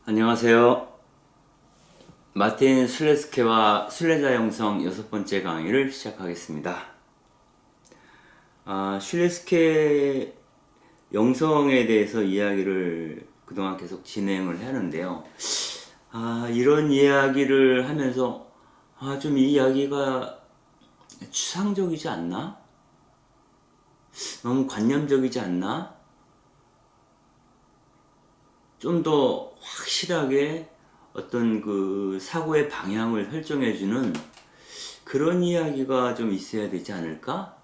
안녕하세요. 마틴 술레스케와 순례자 영성 6번째 강의를 시작하겠습니다. 술레스케 영성에 대해서 이야기를 그동안 계속 진행을 하는데요. 이런 이야기를 하면서 좀 이 이야기가 추상적이지 않나? 너무 관념적이지 않나? 좀 더 확실하게 어떤 그 사고의 방향을 설정해주는 그런 이야기가 좀 있어야 되지 않을까?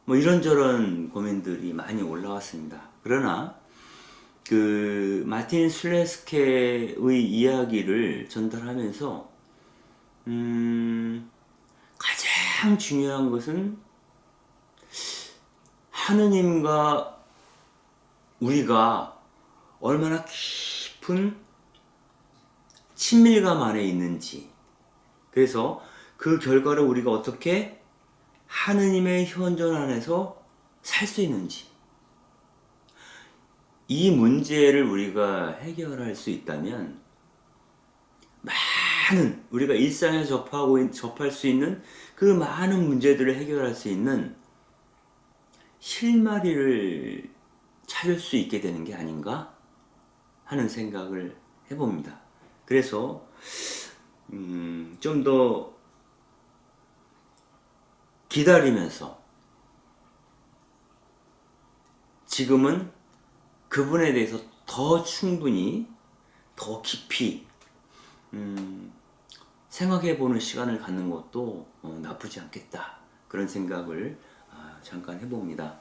뭐 이런저런 고민들이 많이 올라왔습니다. 그러나 그 마틴 술레스케의 이야기를 전달하면서 가장 중요한 것은 하느님과 우리가 얼마나 깊은 친밀감 안에 있는지, 그래서 그 결과를 우리가 어떻게 하느님의 현존 안에서 살 수 있는지, 이 문제를 우리가 해결할 수 있다면 많은 우리가 일상에서 접할 수 있는 그 많은 문제들을 해결할 수 있는 실마리를 찾을 수 있게 되는 게 아닌가 하는 생각을 해봅니다. 그래서 좀 더 기다리면서 지금은 그분에 대해서 더 충분히 더 깊이 생각해보는 시간을 갖는 것도 나쁘지 않겠다, 그런 생각을 잠깐 해봅니다.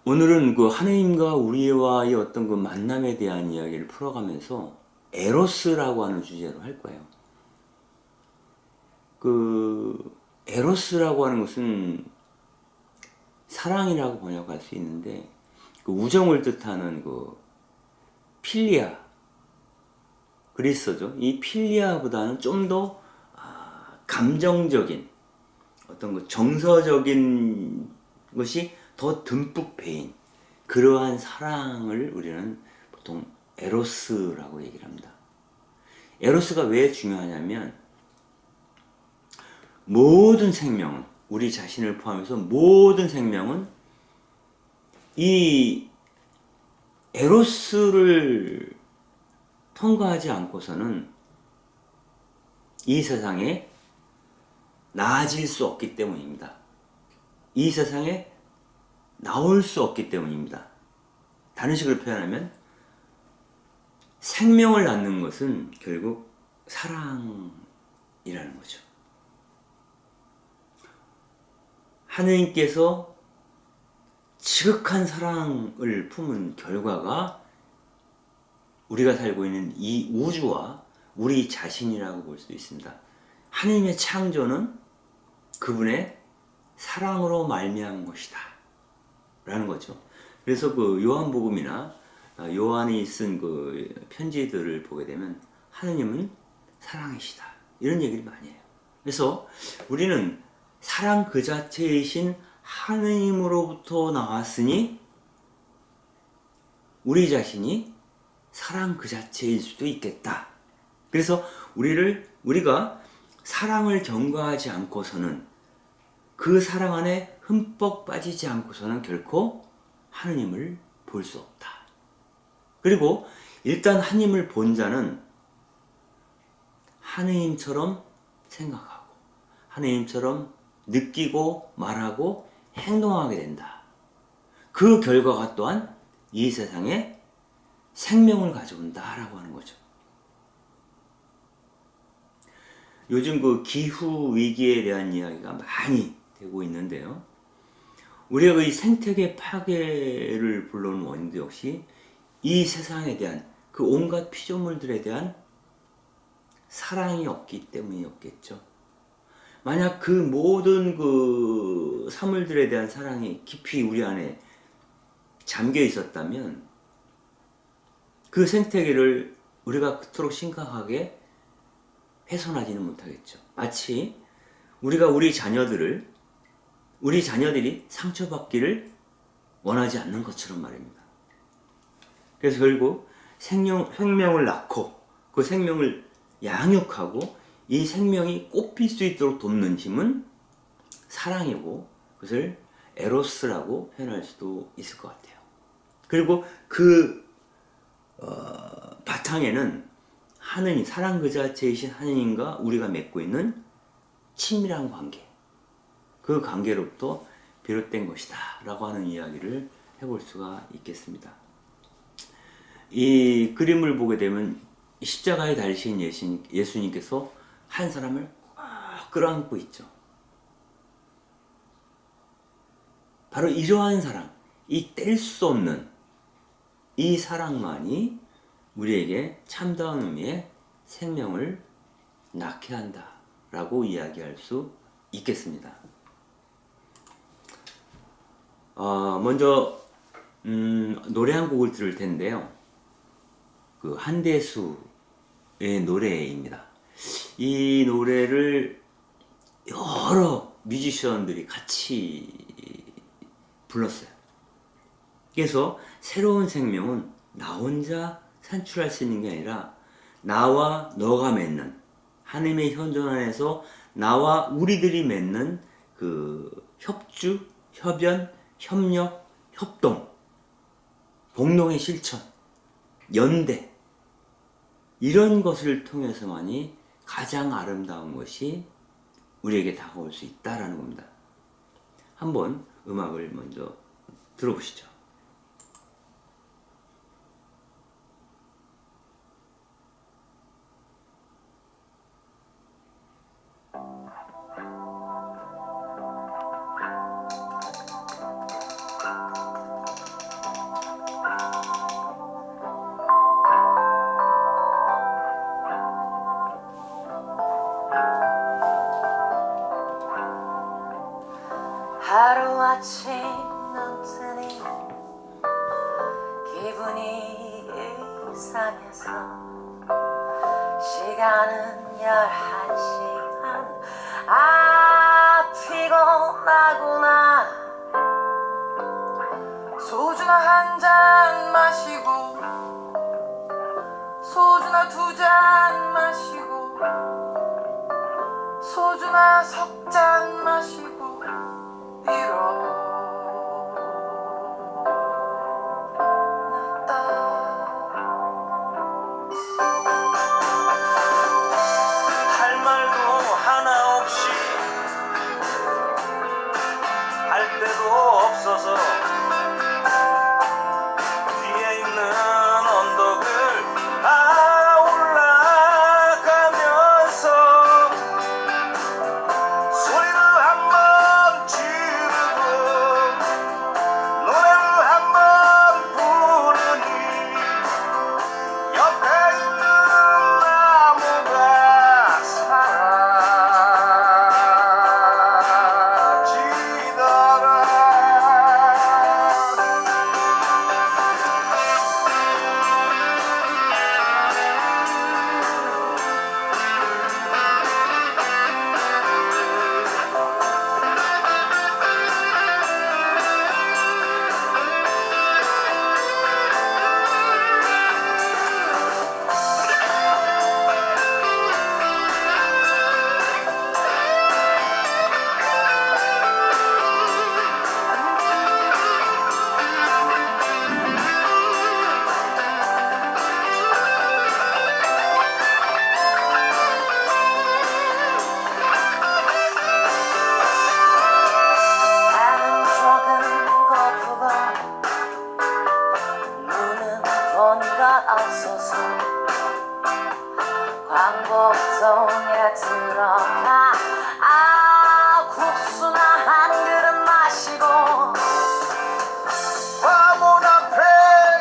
오늘은 그 하느님과 우리와의 어떤 그 만남에 대한 이야기를 풀어가면서 에로스라고 하는 주제로 할 거예요. 그 에로스라고 하는 것은 사랑이라고 번역할 수 있는데, 그 우정을 뜻하는 그 필리아, 그리스어죠. 이 필리아보다는 좀 더 감정적인 어떤 그 정서적인 것이 더 듬뿍 배인 그러한 사랑을 우리는 보통 에로스라고 얘기를 합니다. 에로스가 왜 중요하냐면 모든 생명은, 우리 자신을 포함해서 모든 생명은 이 에로스를 통과하지 않고서는 이 세상에 나아질 수 없기 때문입니다. 이 세상에 나올 수 없기 때문입니다. 다른 식으로 표현하면 생명을 낳는 것은 결국 사랑이라는 거죠. 하느님께서 지극한 사랑을 품은 결과가 우리가 살고 있는 이 우주와 우리 자신이라고 볼 수 있습니다. 하느님의 창조는 그분의 사랑으로 말미암은 것이다 라는 거죠. 그래서 그 요한복음이나 요한이 쓴 그 편지들을 보게 되면 하느님은 사랑이시다, 이런 얘기를 많이 해요. 그래서 우리는 사랑 그 자체이신 하느님으로부터 나왔으니 우리 자신이 사랑 그 자체일 수도 있겠다. 그래서 우리가 사랑을 경과하지 않고서는, 그 사랑 안에 흠뻑 빠지지 않고서는 결코 하느님을 볼 수 없다. 그리고 일단 하느님을 본 자는 하느님처럼 생각하고 하느님처럼 느끼고 말하고 행동하게 된다. 그 결과가 또한 이 세상에 생명을 가져온다라고 하는 거죠. 요즘 그 기후 위기에 대한 이야기가 많이 되고 있는데요. 우리가 이 생태계 파괴를 불러온 원인도 역시 이 세상에 대한 그 온갖 피조물들에 대한 사랑이 없기 때문이었겠죠. 만약 그 모든 그 사물들에 대한 사랑이 깊이 우리 안에 잠겨 있었다면 그 생태계를 우리가 그토록 심각하게 훼손하지는 못하겠죠. 마치 우리가 우리 자녀들이 상처받기를 원하지 않는 것처럼 말입니다. 그래서 결국 생명을 낳고 그 생명을 양육하고 이 생명이 꽃필 수 있도록 돕는 힘은 사랑이고 그것을 에로스라고 표현할 수도 있을 것 같아요. 그리고 그 바탕에는 하느님, 사랑 그 자체이신 하느님과 우리가 맺고 있는 친밀한 관계, 그 관계로부터 비롯된 것이다 라고 하는 이야기를 해볼 수가 있겠습니다. 이 그림을 보게 되면 십자가에 달리신 예수님께서 한 사람을 꽉 끌어안고 있죠. 바로 이러한 사랑, 이 뗄 수 없는 이 사랑만이 우리에게 참다운 의미의 생명을 낳게 한다 라고 이야기할 수 있겠습니다. 먼저 노래 한 곡을 들을 텐데요. 그 한대수의 노래입니다. 이 노래를 여러 뮤지션들이 같이 불렀어요. 그래서 새로운 생명은 나 혼자 산출할 수 있는 게 아니라 나와 너가 맺는 하나님의 현존 안에서 나와 우리들이 맺는 그 협주, 협연, 협력, 협동, 공동의 실천, 연대 이런 것을 통해서만이 가장 아름다운 것이 우리에게 다가올 수 있다라는 겁니다. 한번 음악을 먼저 들어보시죠. 하루아침 눈 뜨니 기분이 이상해서 시간은 11시 반. 피곤하구나. 소주나 한 잔 마시고 소주나 2잔 마시고 소주나 3잔 마시고 할 말도 하나 없이 할 데도 없어서 뒤에 있는 언덕을 올라가면서 소리를 한번 지르고 노래를 한번 부르니 옆에 있는 나무가 사라지더라. 없어서 광복동에 들어가 국수나 한 그릇 마시고 과문 앞에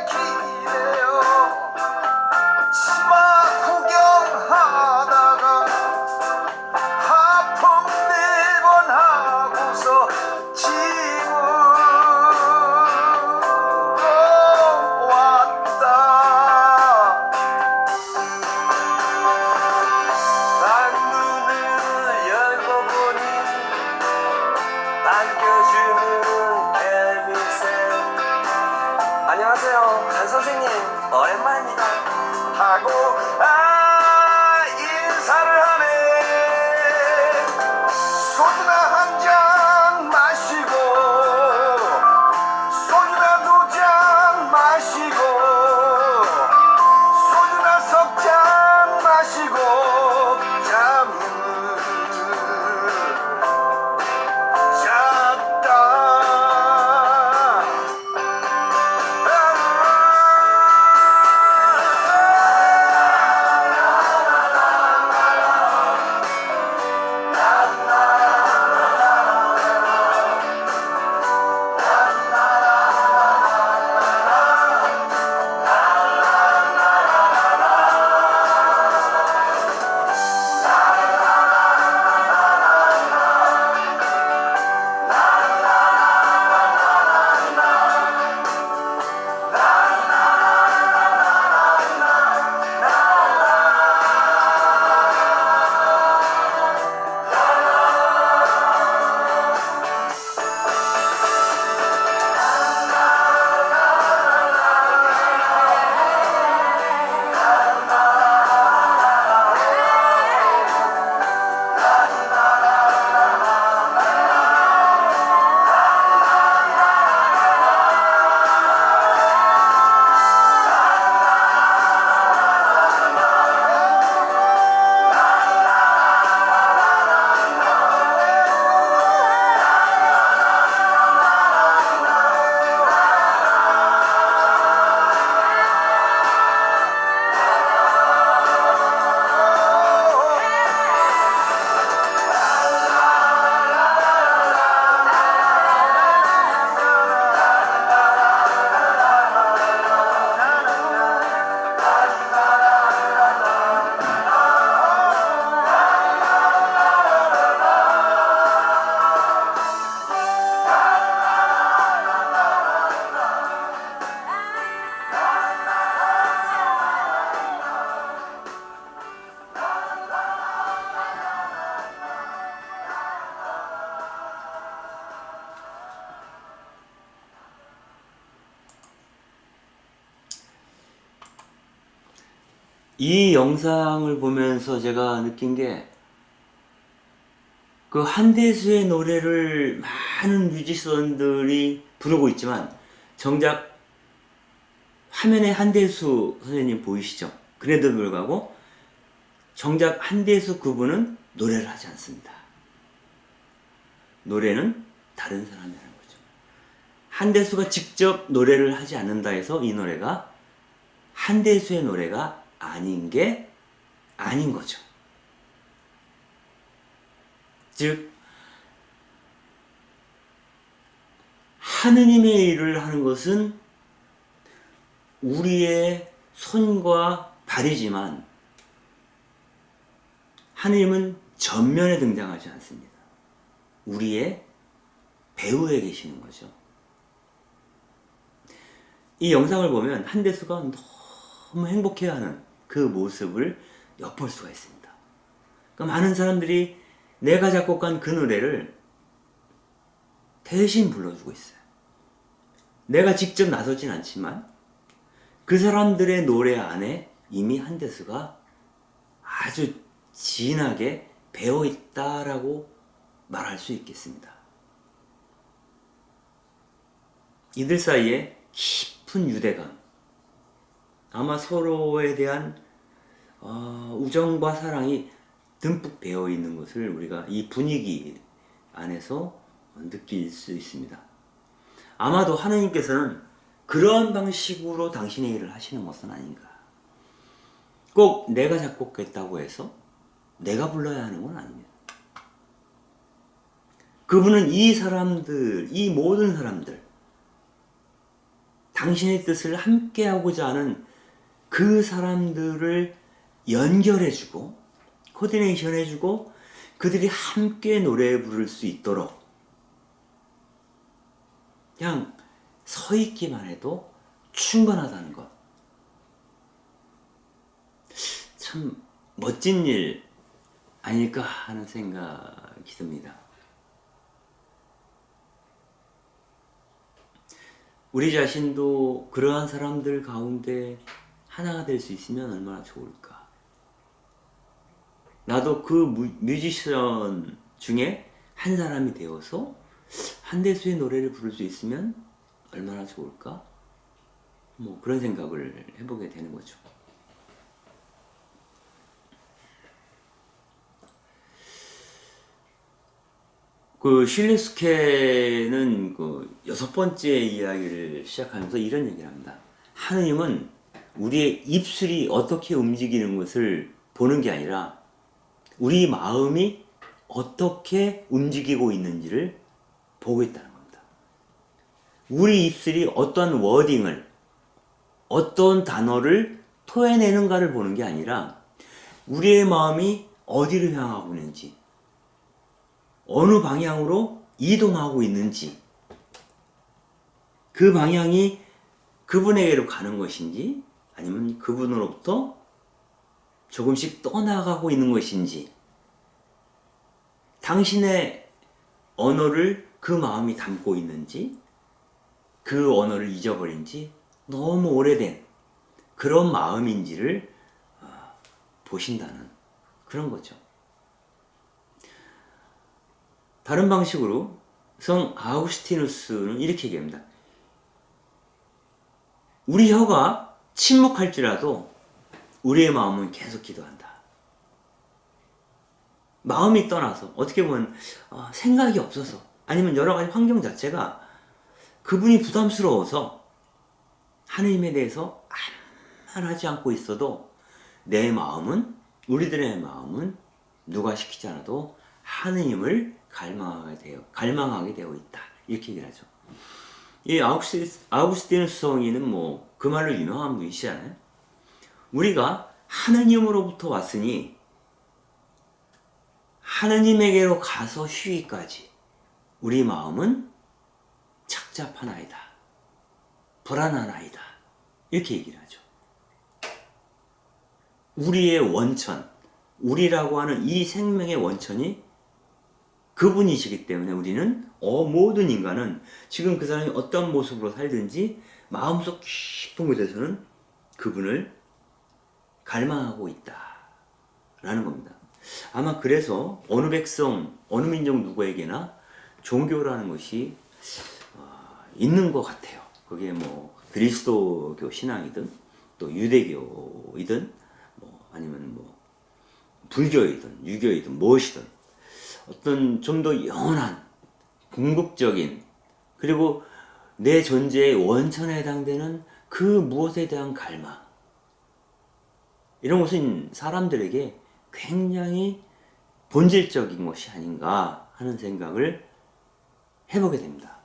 기대요 치마 구경하다가 하품 4번 하고서 안녕하세요, 간 선생님. 오랜만입니다 하고 인사를 하네. 소주나 한 잔 마시고 소주나 두 잔 마시고 소주나 석 잔 마시고 잠을 잤다. 이 영상을 보면서 제가 느낀 게, 그 한대수의 노래를 많은 뮤지션들이 부르고 있지만 정작 화면에 한대수 선생님 보이시죠? 그래도 불구하고 정작 한대수 그분은 노래를 하지 않습니다. 노래는 다른 사람이 하는 거죠. 한대수가 직접 노래를 하지 않는다 해서 이 노래가 한대수의 노래가 아닌 게 아닌 거죠. 즉, 하느님의 일을 하는 것은 우리의 손과 발이지만 하느님은 전면에 등장하지 않습니다. 우리의 배후에 계시는 거죠. 이 영상을 보면 한대수가 너무 행복해하는 그 모습을 엿볼 수가 있습니다. 그러니까 많은 사람들이 내가 작곡한 그 노래를 대신 불러주고 있어요. 내가 직접 나서진 않지만 그 사람들의 노래 안에 이미 한대수가 아주 진하게 배어있다라고 말할 수 있겠습니다. 이들 사이에 깊은 유대감, 아마 서로에 대한 우정과 사랑이 듬뿍 배어 있는 것을 우리가 이 분위기 안에서 느낄 수 있습니다. 아마도 하나님께서는 그러한 방식으로 당신의 일을 하시는 것은 아닌가. 꼭 내가 작곡했다고 해서 내가 불러야 하는 건 아닙니다. 그분은 이 사람들, 이 모든 사람들, 당신의 뜻을 함께하고자 하는 그 사람들을 연결해주고 코디네이션 해주고 그들이 함께 노래 부를 수 있도록 그냥 서 있기만 해도 충분하다는 것. 참 멋진 일 아닐까 하는 생각이 듭니다. 우리 자신도 그러한 사람들 가운데 하나가 될 수 있으면 얼마나 좋을까. 나도 그 뮤지션 중에 한 사람이 되어서 한대수의 노래를 부를 수 있으면 얼마나 좋을까? 뭐 그런 생각을 해보게 되는 거죠. 그 슐리 스케는 그 6번째 이야기를 시작하면서 이런 얘기를 합니다. 하느님은 우리의 입술이 어떻게 움직이는 것을 보는 게 아니라 우리 마음이 어떻게 움직이고 있는지를 보고 있다는 겁니다. 우리 입술이 어떤 워딩을, 어떤 단어를 토해내는가를 보는 게 아니라 우리의 마음이 어디를 향하고 있는지, 어느 방향으로 이동하고 있는지, 그 방향이 그분에게로 가는 것인지 아니면 그분으로부터 조금씩 떠나가고 있는 것인지, 당신의 언어를 그 마음이 담고 있는지, 그 언어를 잊어버린지 너무 오래된 그런 마음인지를 보신다는 그런 거죠. 다른 방식으로 성 아우구스티누스는 이렇게 얘기합니다. 우리 혀가 침묵할지라도 우리의 마음은 계속 기도한다. 마음이 떠나서 어떻게 보면 생각이 없어서 아니면 여러 가지 환경 자체가 그분이 부담스러워서 하느님에 대해서 아무 말 하지 않고 있어도 내 마음은, 우리들의 마음은 누가 시키지 않아도 하느님을 갈망하게 되어 있다. 이렇게 얘기를 하죠. 이 아우구스티누스 성인은 뭐 그 말로 유명한 분이시잖아요. 우리가 하느님으로부터 왔으니 하느님에게로 가서 쉬기까지 우리 마음은 착잡하나이다. 불안하나이다. 이렇게 얘기를 하죠. 우리의 원천, 우리라고 하는 이 생명의 원천이 그분이시기 때문에 우리는 모든 인간은 지금 그 사람이 어떤 모습으로 살든지 마음속 깊은 곳에서는 그분을 갈망하고 있다라는 겁니다. 아마 그래서 어느 백성, 어느 민족 누구에게나 종교라는 것이 있는 것 같아요. 그게 뭐 그리스도교 신앙이든 또 유대교이든 뭐 아니면 뭐 불교이든 유교이든 무엇이든 어떤 좀 더 영원한 궁극적인 그리고 내 존재의 원천에 해당되는 그 무엇에 대한 갈망, 이런 것은 사람들에게 굉장히 본질적인 것이 아닌가 하는 생각을 해보게 됩니다.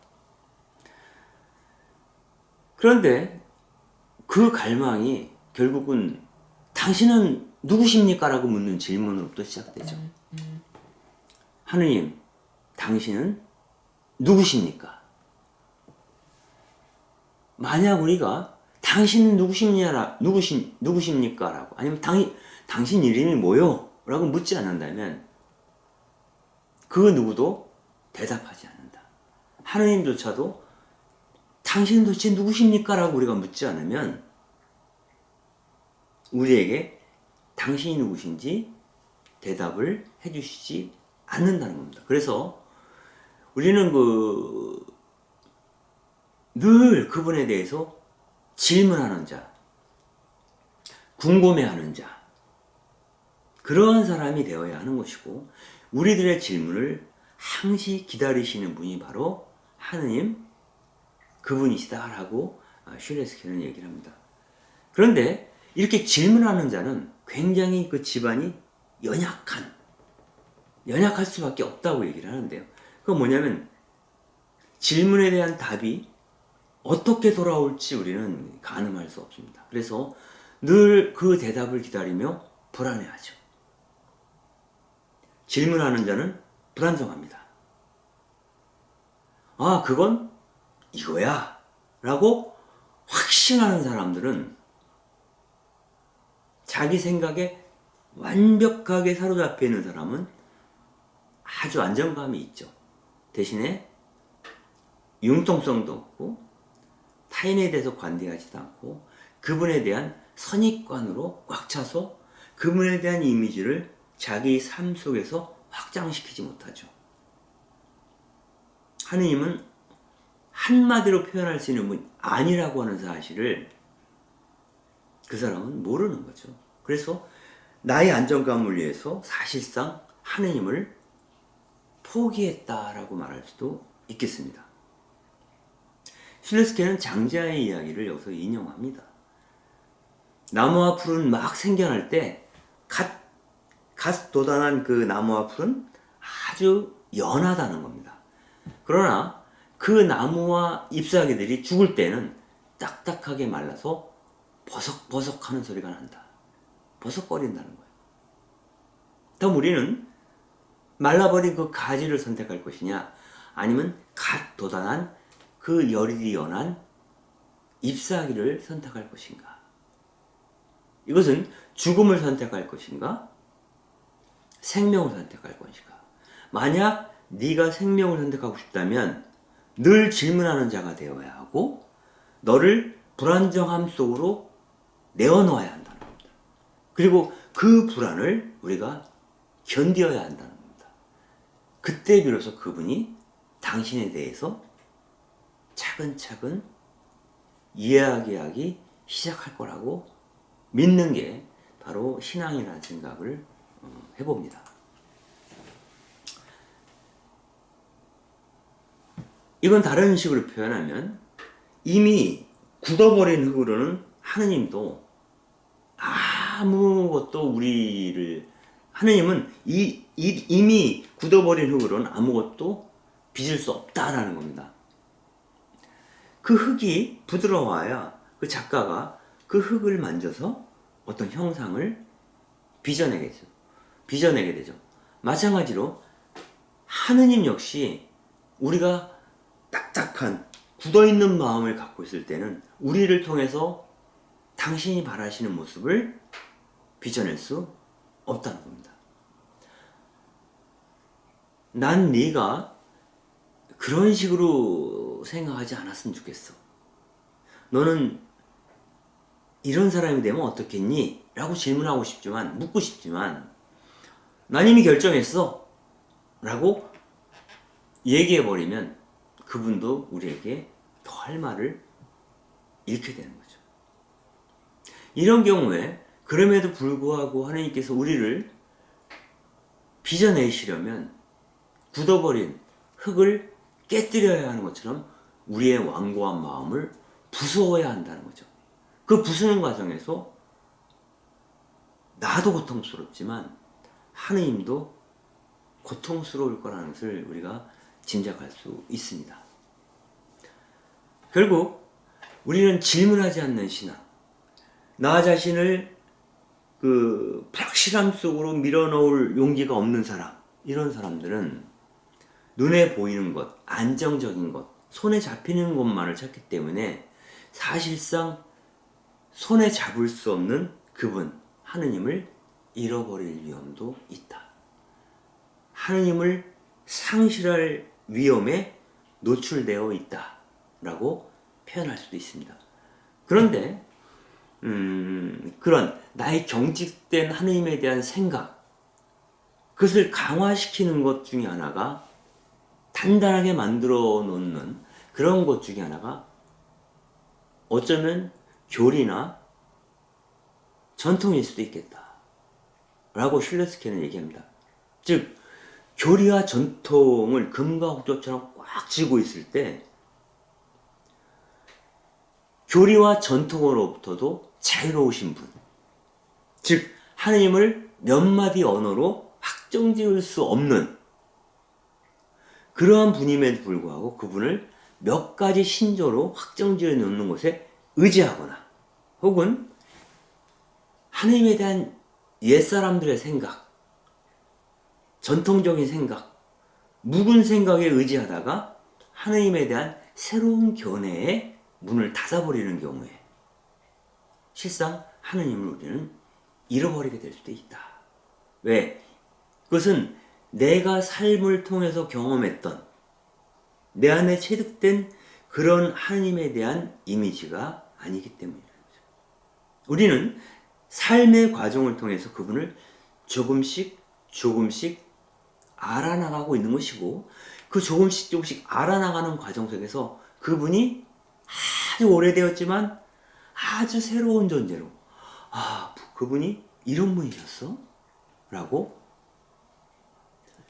그런데 그 갈망이 결국은 당신은 누구십니까? 라고 묻는 질문으로부터 시작되죠. 하느님, 당신은 누구십니까? 만약 우리가 당신은 누구십니까? 라고 아니면 당신 이름이 뭐요? 라고 묻지 않는다면 그 누구도 대답하지 않는다. 하느님조차도 당신은 도대체 누구십니까? 라고 우리가 묻지 않으면 우리에게 당신이 누구신지 대답을 해주시지 않는다는 겁니다. 그래서 우리는 늘 그분에 대해서 질문하는 자, 궁금해하는 자, 그러한 사람이 되어야 하는 것이고, 우리들의 질문을 항시 기다리시는 분이 바로 하느님, 그분이시다라고 슐레스케는 얘기를 합니다. 그런데 이렇게 질문하는 자는 굉장히 그 집안이 연약할 수밖에 없다고 얘기를 하는데요. 그건 뭐냐면 질문에 대한 답이 어떻게 돌아올지 우리는 가늠할 수 없습니다. 그래서 늘 그 대답을 기다리며 불안해하죠. 질문하는 자는 불안정합니다. 그건 이거야 라고 확신하는 사람들은 자기 생각에 완벽하게 사로잡혀 있는 사람은 아주 안정감이 있죠. 대신에 융통성도 없고 타인에 대해서 관대하지도 않고 그분에 대한 선입관으로 꽉 차서 그분에 대한 이미지를 자기 삶 속에서 확장시키지 못하죠. 하느님은 한마디로 표현할 수 있는 분 아니라고 하는 사실을 그 사람은 모르는 거죠. 그래서 나의 안정감을 위해서 사실상 하느님을 포기했다라고 말할 수도 있겠습니다. 실레스케는 장자의 이야기를 여기서 인용합니다. 나무와 풀은 막 생겨날 때 갓 돋아난 그 나무와 풀은 아주 연하다는 겁니다. 그러나 그 나무와 잎사귀들이 죽을 때는 딱딱하게 말라서 버석버석 하는 소리가 난다. 버석거린다는 거예요. 그럼 우리는 말라버린 그 가지를 선택할 것이냐, 아니면 갓 돋아난 그 열이 연한 잎사귀를 선택할 것인가? 이것은 죽음을 선택할 것인가? 생명을 선택할 것인가? 만약 네가 생명을 선택하고 싶다면 늘 질문하는 자가 되어야 하고 너를 불안정함 속으로 내어놓아야 한다는 겁니다. 그리고 그 불안을 우리가 견뎌야 한다는 겁니다. 그때 비로소 그분이 당신에 대해서 차근차근 이야기하기 시작할 거라고 믿는 게 바로 신앙이라는 생각을 해봅니다. 이건 다른 식으로 표현하면 이미 굳어버린 흙으로는 하느님도 아무것도 하느님은 이미 굳어버린 흙으로는 아무것도 빚을 수 없다라는 겁니다. 그 흙이 부드러워야 그 작가가 그 흙을 만져서 어떤 형상을 빚어내게 되죠. 마찬가지로 하느님 역시 우리가 딱딱한 굳어있는 마음을 갖고 있을 때는 우리를 통해서 당신이 바라시는 모습을 빚어낼 수 없다는 겁니다. 난 네가 그런 식으로 생각하지 않았으면 좋겠어. 너는 이런 사람이 되면 어떻겠니? 라고 질문하고 싶지만, 묻고 싶지만, 난 이미 결정했어. 라고 얘기해버리면 그분도 우리에게 더 할 말을 잃게 되는 거죠. 이런 경우에 그럼에도 불구하고 하나님께서 우리를 빚어내시려면 굳어버린 흙을 깨뜨려야 하는 것처럼 우리의 완고한 마음을 부수어야 한다는 거죠. 그 부수는 과정에서 나도 고통스럽지만 하느님도 고통스러울 거라는 것을 우리가 짐작할 수 있습니다. 결국 우리는 질문하지 않는 신앙, 나 자신을 그 불확실함 속으로 밀어넣을 용기가 없는 사람, 이런 사람들은 눈에 보이는 것, 안정적인 것, 손에 잡히는 것만을 찾기 때문에 사실상 손에 잡을 수 없는 그분, 하느님을 잃어버릴 위험도 있다. 하느님을 상실할 위험에 노출되어 있다 라고 표현할 수도 있습니다. 그런데 그런 나의 경직된 하느님에 대한 생각, 그것을 강화시키는 것 중에 하나가, 단단하게 만들어 놓는 그런 것 중에 하나가 어쩌면 교리나 전통일 수도 있겠다 라고 실레스케는 얘기합니다. 즉 교리와 전통을 금과 옥조처럼 꽉 쥐고 있을 때 교리와 전통으로부터도 자유로우신 분, 즉 하느님을 몇 마디 언어로 확정지을 수 없는 그러한 분임에도 불구하고 그분을 몇 가지 신조로 확정지어 놓는 것에 의지하거나 혹은 하느님에 대한 옛사람들의 생각, 전통적인 생각, 묵은 생각에 의지하다가 하느님에 대한 새로운 견해의 문을 닫아버리는 경우에 실상 하느님을 우리는 잃어버리게 될 수도 있다. 왜? 그것은 내가 삶을 통해서 경험했던 내 안에 체득된 그런 하느님에 대한 이미지가 아니기 때문이라는 거죠. 우리는 삶의 과정을 통해서 그분을 조금씩 알아나가고 있는 것이고, 그 조금씩 알아나가는 과정 속에서 그분이 아주 오래되었지만 아주 새로운 존재로, 그분이 이런 분이셨어? 라고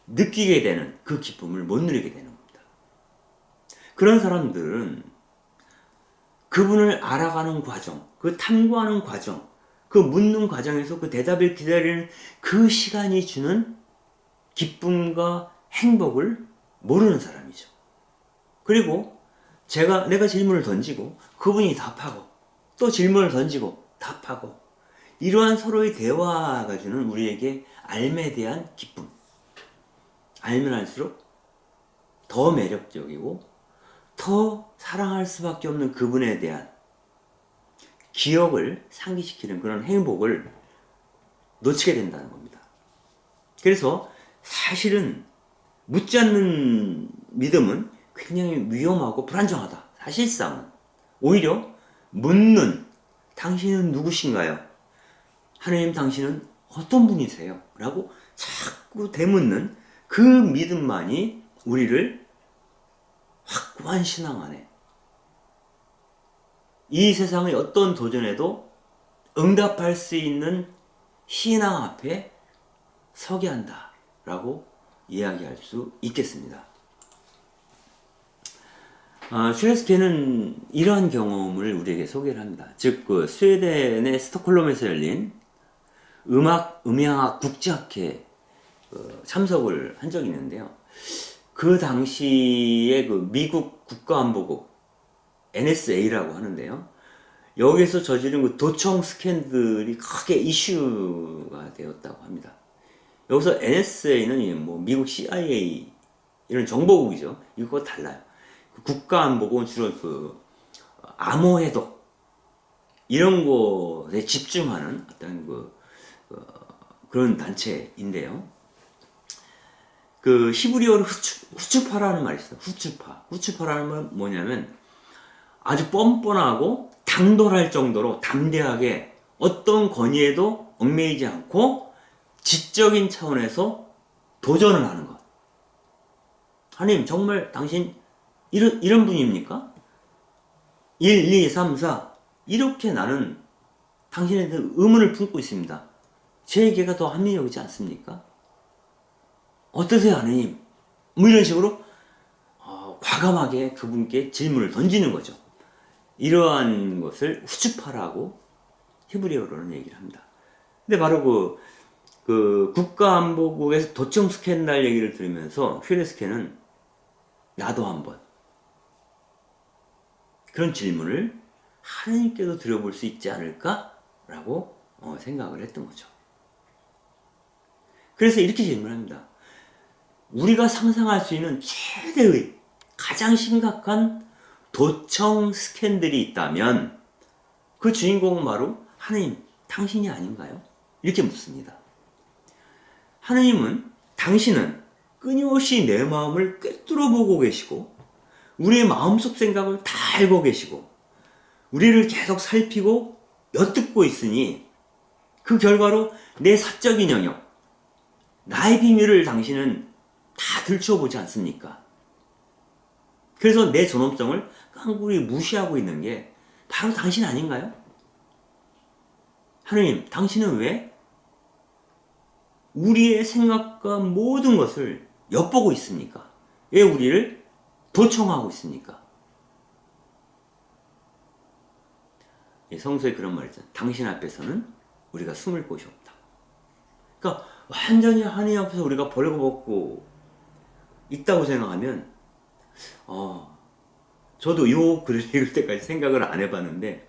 느끼게 되는 그 기쁨을 못 누리게 되는 겁니다. 그런 사람들은 그분을 알아가는 과정, 그 탐구하는 과정, 그 묻는 과정에서 그 대답을 기다리는 그 시간이 주는 기쁨과 행복을 모르는 사람이죠. 그리고 내가 질문을 던지고 그분이 답하고 또 질문을 던지고 답하고, 이러한 서로의 대화가 주는 우리에게 삶에 대한 기쁨. 알면 알수록 더 매력적이고 더 사랑할 수밖에 없는 그분에 대한 기억을 상기시키는 그런 행복을 놓치게 된다는 겁니다. 그래서 사실은 묻지 않는 믿음은 굉장히 위험하고 불안정하다. 사실상은 오히려 묻는, 당신은 누구신가요? 하나님, 당신은 어떤 분이세요? 라고 자꾸 되묻는 그 믿음만이 우리를 확고한 신앙 안에, 이 세상의 어떤 도전에도 응답할 수 있는 신앙 앞에 서게 한다 라고 이야기할 수 있겠습니다. 슈레스케는 이러한 경험을 우리에게 소개를 합니다. 즉, 스웨덴의 스톡홀름에서 열린 음향학 국제학회 참석을 한 적이 있는데요. 그 당시에 그 미국 국가안보국 NSA라고 하는데요. 여기서 저지른 그 도청 스캔들이 크게 이슈가 되었다고 합니다. 여기서 NSA는 뭐 미국 CIA 이런 정보국이죠. 이거와 달라요. 국가안보국은 주로 그 암호해독 이런 것에 집중하는 어떤 그런 단체인데요. 그 히브리어로 후추파라는 말이 있어요. 후추파라는 건 뭐냐면 아주 뻔뻔하고 당돌할 정도로 담대하게 어떤 권위에도 얽매이지 않고 지적인 차원에서 도전을 하는 것. 하나님, 정말 당신 이런 분입니까? 1, 2, 3, 4 이렇게 나는 당신에 대한 의문을 품고 있습니다. 제 얘기가 더 합리적이지 않습니까? 어떠세요, 하나님? 뭐 이런 식으로 과감하게 그분께 질문을 던지는 거죠. 이러한 것을 후추파라고 히브리어로는 얘기를 합니다. 근데 바로 그 국가안보국에서 도청 스캔들 얘기를 들으면서 슈레스케는 나도 한번 그런 질문을 하나님께도 드려볼 수 있지 않을까라고 생각을 했던 거죠. 그래서 이렇게 질문합니다. 우리가 상상할 수 있는 최대의 가장 심각한 도청 스캔들이 있다면 그 주인공은 바로 하나님, 당신이 아닌가요? 이렇게 묻습니다. 하나님은, 당신은 끊임없이 내 마음을 꿰뚫어 보고 계시고 우리의 마음속 생각을 다 알고 계시고 우리를 계속 살피고 엿듣고 있으니 그 결과로 내 사적인 영역, 나의 비밀을 당신은 다 들춰보지 않습니까? 그래서 내 존엄성을 깡그리 무시하고 있는 게 바로 당신 아닌가요? 하나님, 당신은 왜 우리의 생각과 모든 것을 엿보고 있습니까? 왜 우리를 도청하고 있습니까? 성서에 그런 말이 있잖아요. 당신 앞에서는 우리가 숨을 곳이 없다. 그러니까 완전히 하나님 앞에서 우리가 벌거벗고 있다고 생각하면 저도 이 글을 읽을 때까지 생각을 안 해봤는데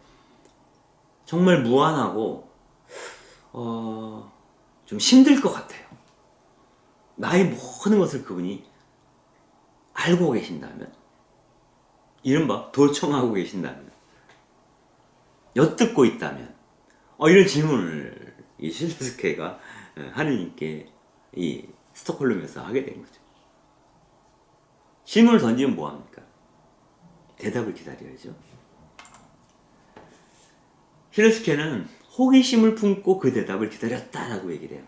정말 무한하고 좀 힘들 것 같아요. 나의 모든 것을 그분이 알고 계신다면, 이른바 도청하고 계신다면, 엿듣고 있다면, 이런 질문을 이 슈레스케가 하느님께 이 스톡홀름에서 하게 된 거죠. 질문을 던지면 뭐합니까? 대답을 기다려야죠. 슈레스케는 호기심을 품고 그 대답을 기다렸다라고 얘기를 해요.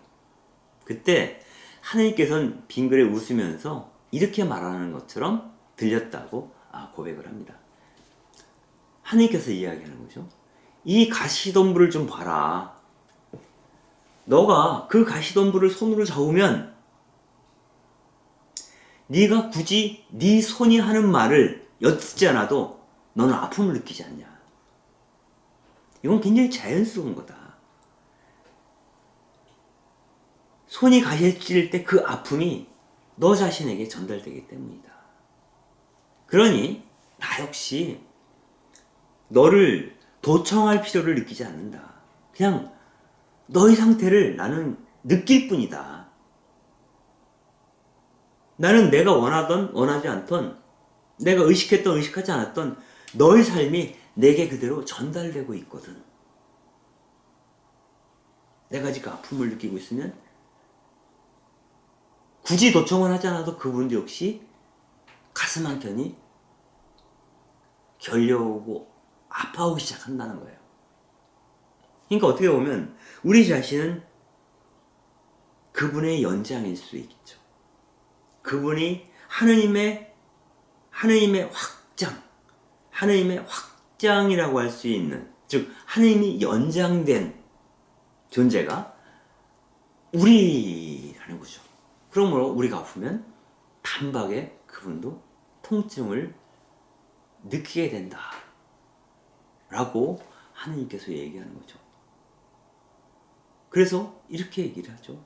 그때 하느님께서는 빙그레 웃으면서 이렇게 말하는 것처럼 들렸다고 고백을 합니다. 하느님께서 이야기하는 거죠. 이 가시덤불을 좀 봐라. 너가 그 가시덤불을 손으로 잡으면 네가 굳이 네 손이 하는 말을 엿듣지 않아도 너는 아픔을 느끼지 않냐. 이건 굉장히 자연스러운 거다. 손이 가시에 찔릴 때 그 아픔이 너 자신에게 전달되기 때문이다. 그러니 나 역시 너를 도청할 필요를 느끼지 않는다. 그냥 너의 상태를 나는 느낄 뿐이다. 나는 내가 원하던 원하지 않던, 내가 의식했던 의식하지 않았던 너의 삶이 내게 그대로 전달되고 있거든. 내가 지금 아픔을 느끼고 있으면 굳이 도청을 하지 않아도 그분도 역시 가슴 한켠이 결려오고 아파오기 시작한다는 거예요. 그러니까 어떻게 보면 우리 자신은 그분의 연장일 수 있죠. 그분이 하느님의 확장이라고 할 수 있는, 즉 하느님이 연장된 존재가 우리라는 거죠. 그러므로 우리가 아프면 단박에 그분도 통증을 느끼게 된다 라고 하느님께서 얘기하는 거죠. 그래서 이렇게 얘기를 하죠.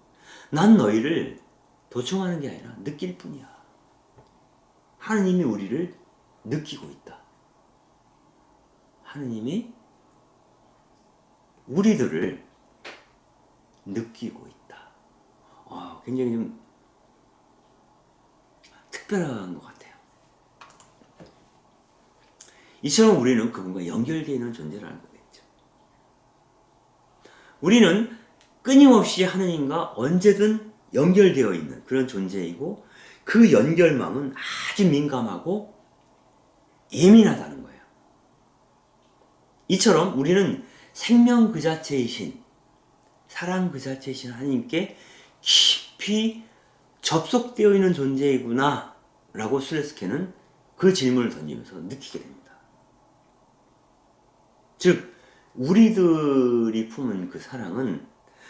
난 너희를 도청하는 게 아니라 느낄 뿐이야. 하느님이 우리를 느끼고 있다. 하느님이 우리들을 느끼고 있다. 굉장히 좀 특별한 것 같아요. 이처럼 우리는 그분과 연결되어 있는 존재라는 거겠죠. 우리는 끊임없이 하느님과 언제든 연결되어 있는 그런 존재이고, 그 연결망은 아주 민감하고 예민하다는 거예요. 이처럼 우리는 생명 그 자체이신, 사랑 그 자체이신 하나님께 깊이 접속되어 있는 존재이구나 라고 슬레스케는 그 질문을 던지면서 느끼게 됩니다. 즉 우리들이 품은 그 사랑은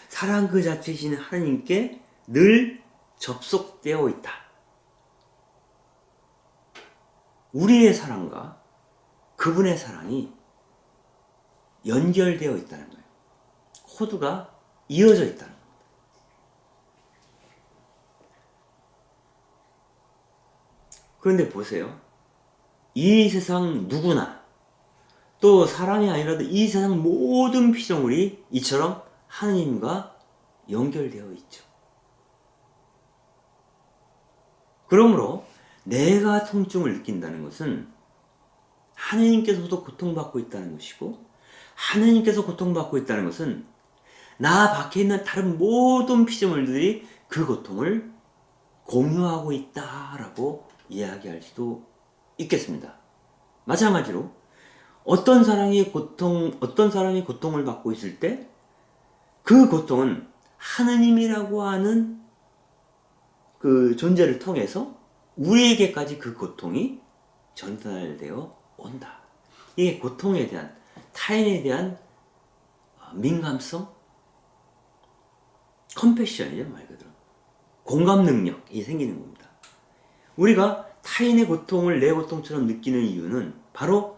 사랑 그 자체이신 하나님께 늘 접속되어 있다. 우리의 사랑과 그분의 사랑이 연결되어 있다는 거예요. 코드가 이어져 있다는 겁니다. 그런데 보세요. 이 세상 누구나, 또 사랑이 아니라도 이 세상 모든 피조물이 이처럼 하느님과 연결되어 있죠. 그러므로 내가 통증을 느낀다는 것은 하느님께서도 고통받고 있다는 것이고, 하느님께서 고통받고 있다는 것은 나 밖에 있는 다른 모든 피조물들이 그 고통을 공유하고 있다라고 이야기할 수도 있겠습니다. 마찬가지로 어떤 사람이 고통을 받고 있을 때 그 고통은 하느님이라고 하는 그 존재를 통해서 우리에게까지 그 고통이 전달되어 온다. 이게 고통에 대한, 타인에 대한 민감성, 컴패션이죠, 말 그대로. 공감 능력이 생기는 겁니다. 우리가 타인의 고통을 내 고통처럼 느끼는 이유는 바로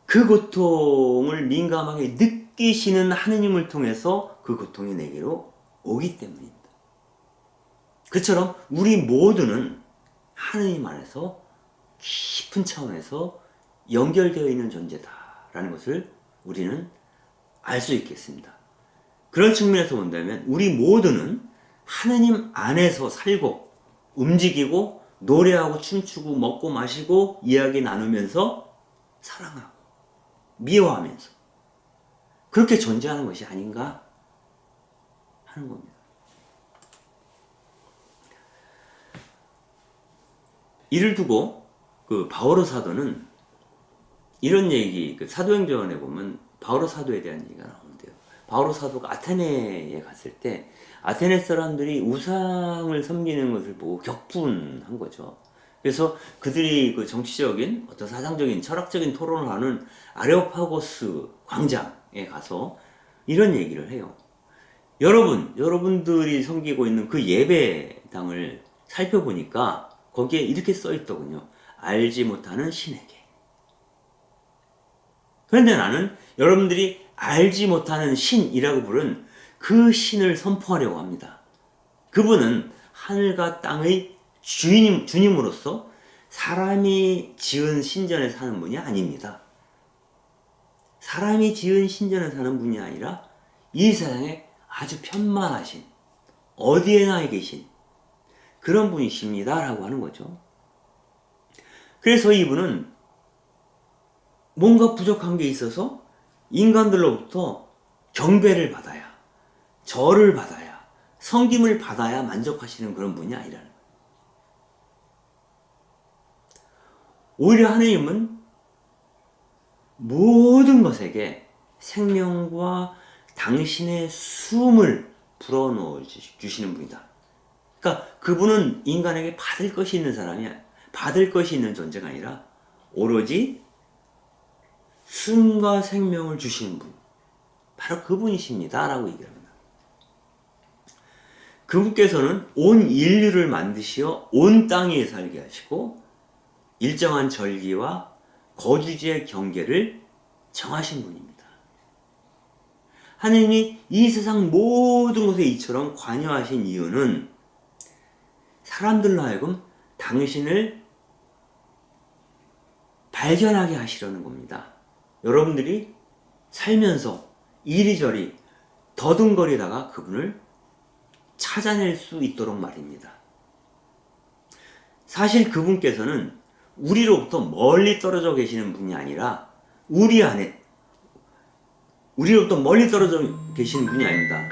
그 고통을 민감하게 느끼시는 하느님을 통해서 그 고통이 내게로 오기 때문입니다. 그처럼 우리 모두는 하느님 안에서 깊은 차원에서 연결되어 있는 존재다라는 것을 우리는 알 수 있겠습니다. 그런 측면에서 본다면 우리 모두는 하느님 안에서 살고 움직이고 노래하고 춤추고 먹고 마시고 이야기 나누면서 사랑하고 미워하면서 그렇게 존재하는 것이 아닌가 하는 겁니다. 이를 두고 그 바오로 사도는 이런 얘기, 그 사도행전에 보면 바오로 사도에 대한 얘기가 나오는데요. 바오로 사도가 아테네에 갔을 때 아테네 사람들이 우상을 섬기는 것을 보고 격분한 거죠. 그래서 그들이 그 정치적인 어떤 사상적인 철학적인 토론을 하는 아레오파고스 광장에 가서 이런 얘기를 해요. 여러분들이 섬기고 있는 그 예배당을 살펴보니까 거기에 이렇게 써 있더군요. 알지 못하는 신에게. 그런데 나는 여러분들이 알지 못하는 신이라고 부른 그 신을 선포하려고 합니다. 그분은 하늘과 땅의 주님으로서 사람이 지은 신전에 사는 분이 아닙니다. 사람이 지은 신전에 사는 분이 아니라 이 세상에 아주 편만하신, 어디에나 계신 그런 분이십니다 라고 하는 거죠. 그래서 이분은 뭔가 부족한 게 있어서 인간들로부터 경배를 받아야, 절을 받아야, 섬김을 받아야 만족하시는 그런 분이 아니라는 거예요. 오히려 하느님은 모든 것에게 생명과 당신의 숨을 불어넣어 주시는 분이다. 그러니까 그분은 인간에게 받을 것이 있는 사람이 아니야. 받을 것이 있는 존재가 아니라 오로지 숨과 생명을 주시는 분. 바로 그분이십니다. 라고 얘기합니다. 그분께서는 온 인류를 만드시어 온 땅에 살게 하시고 일정한 절기와 거주지의 경계를 정하신 분입니다. 하느님이 이 세상 모든 것에 이처럼 관여하신 이유는 사람들로 하여금 당신을 발견하게 하시려는 겁니다. 여러분들이 살면서 이리저리 더듬거리다가 그분을 찾아낼 수 있도록 말입니다. 사실 그분께서는 우리로부터 멀리 떨어져 계시는 분이 아니라 우리 안에, 우리로부터 멀리 떨어져 계시는 분이 아닙니다.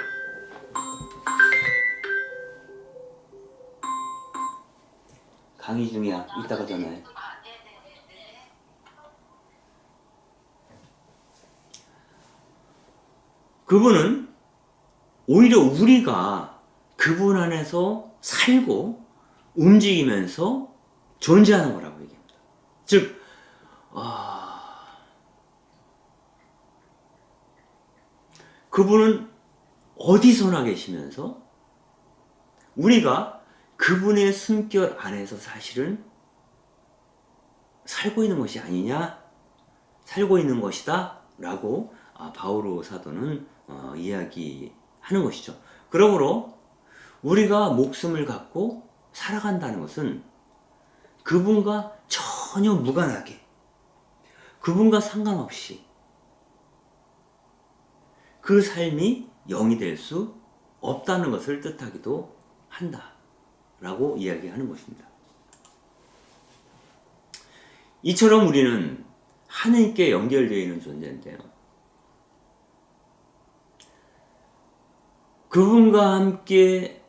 강의 중이야. 이따가 전화해. 그분은 오히려 우리가 그분 안에서 살고 움직이면서 존재하는 거라고 얘기합니다. 즉, 그분은 어디서나 계시면서 우리가 그분의 숨결 안에서 사실은 살고 있는 것이 아니냐, 살고 있는 것이다 라고 바오로 사도는 이야기하는 것이죠. 그러므로 우리가 목숨을 갖고 살아간다는 것은 그분과 전혀 무관하게, 그분과 상관없이 그 삶이 영이 될 수 없다는 것을 뜻하기도 한다 라고 이야기하는 것입니다. 이처럼 우리는 하느님께 연결되어 있는 존재인데요. 그분과 함께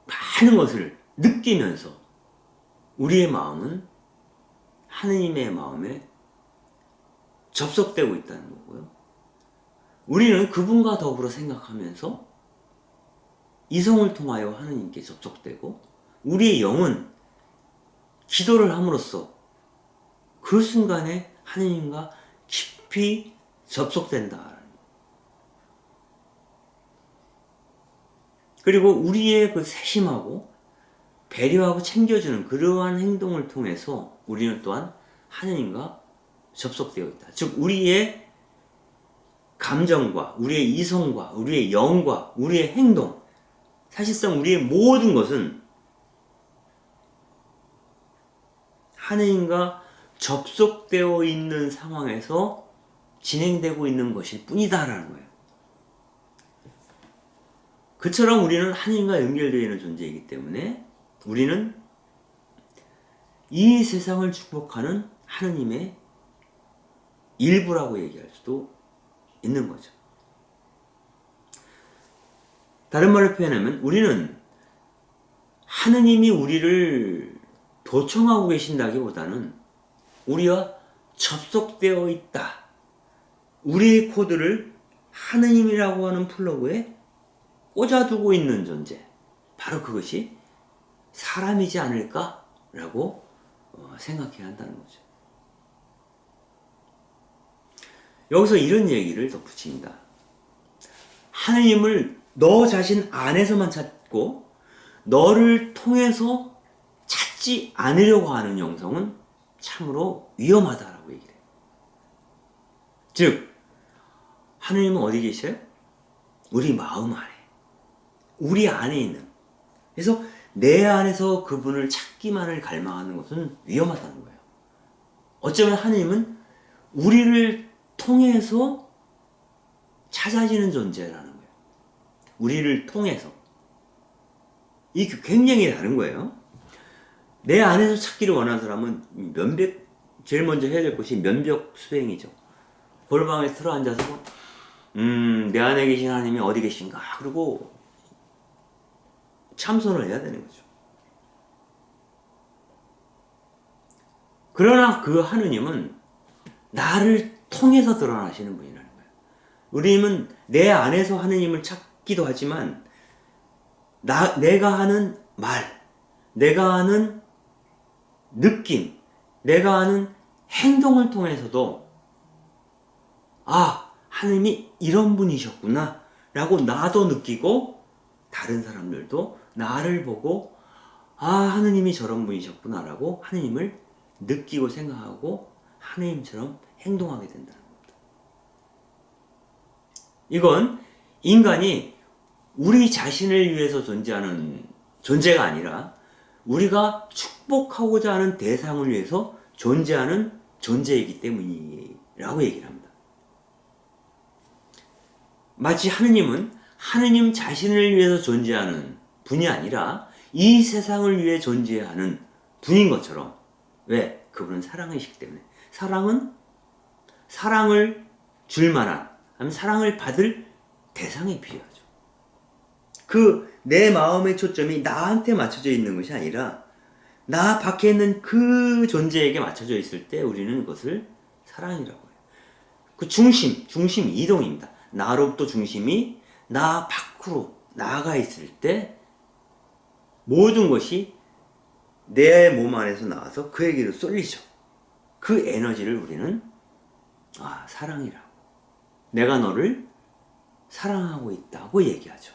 많은 것을 느끼면서 우리의 마음은 하느님의 마음에 접속되고 있다는 거고요. 우리는 그분과 더불어 생각하면서 이성을 통하여 하느님께 접속되고 우리의 영은 기도를 함으로써 그 순간에 하느님과 깊이 접속된다. 그리고 우리의 그 세심하고 배려하고 챙겨주는 그러한 행동을 통해서 우리는 또한 하느님과 접속되어 있다. 즉 우리의 감정과 우리의 이성과 우리의 영과 우리의 행동, 사실상 우리의 모든 것은 하느님과 접속되어 있는 상황에서 진행되고 있는 것일 뿐이다라는 거예요. 그처럼 우리는 하느님과 연결되어 있는 존재이기 때문에 우리는 이 세상을 축복하는 하느님의 일부라고 얘기할 수도 있는 거죠. 다른 말로 표현하면 우리는 하느님이 우리를 도청하고 계신다기보다는 우리와 접속되어 있다. 우리의 코드를 하느님이라고 하는 플러그에 꽂아두고 있는 존재, 바로 그것이 사람이지 않을까라고 생각해야 한다는 거죠. 여기서 이런 얘기를 덧붙입니다. 하느님을 너 자신 안에서만 찾고 너를 통해서 찾지 않으려고 하는 영성은 참으로 위험하다라고 얘기를 해요. 즉, 하느님은 어디 계셔요? 우리 마음 안에, 우리 안에 있는. 그래서 내 안에서 그분을 찾기만을 갈망하는 것은 위험하다는 거예요. 어쩌면 하느님은 우리를 통해서 찾아지는 존재라는 거예요. 우리를 통해서. 이게 굉장히 다른 거예요. 내 안에서 찾기를 원하는 사람은 제일 먼저 해야 될 것이 면벽 수행이죠. 골방에 들어앉아서 내 안에 계신 하나님이 어디 계신가? 그리고 참선을 해야 되는 거죠. 그러나 그 하느님은 나를 통해서 드러나시는 분이라는 거예요. 우리는 내 안에서 하느님을 찾기도 하지만 내가 하는 말, 내가 하는 느낌, 내가 하는 행동을 통해서도 하느님이 이런 분이셨구나 라고 나도 느끼고 다른 사람들도 나를 보고 하느님이 저런 분이셨구나 라고 하느님을 느끼고 생각하고 하느님처럼 행동하게 된다는 겁니다. 이건 인간이 우리 자신을 위해서 존재하는 존재가 아니라 우리가 축복하고자 하는 대상을 위해서 존재하는 존재이기 때문이라고 얘기를 합니다. 마치 하느님은 하느님 자신을 위해서 존재하는 분이 아니라 이 세상을 위해 존재하는 분인 것처럼. 왜? 그분은 사랑이시기 때문에. 사랑은 사랑을 줄 만한, 아니면 사랑을 받을 대상이 필요하죠. 내 마음의 초점이 나한테 맞춰져 있는 것이 아니라 나 밖에 있는 그 존재에게 맞춰져 있을 때 우리는 그것을 사랑이라고 해요. 그 중심 이동입니다. 나로부터 중심이 나 밖으로 나아가 있을 때 모든 것이 내 몸 안에서 나와서 그에게로 쏠리죠. 그 에너지를 우리는 사랑이라고, 내가 너를 사랑하고 있다고 얘기하죠.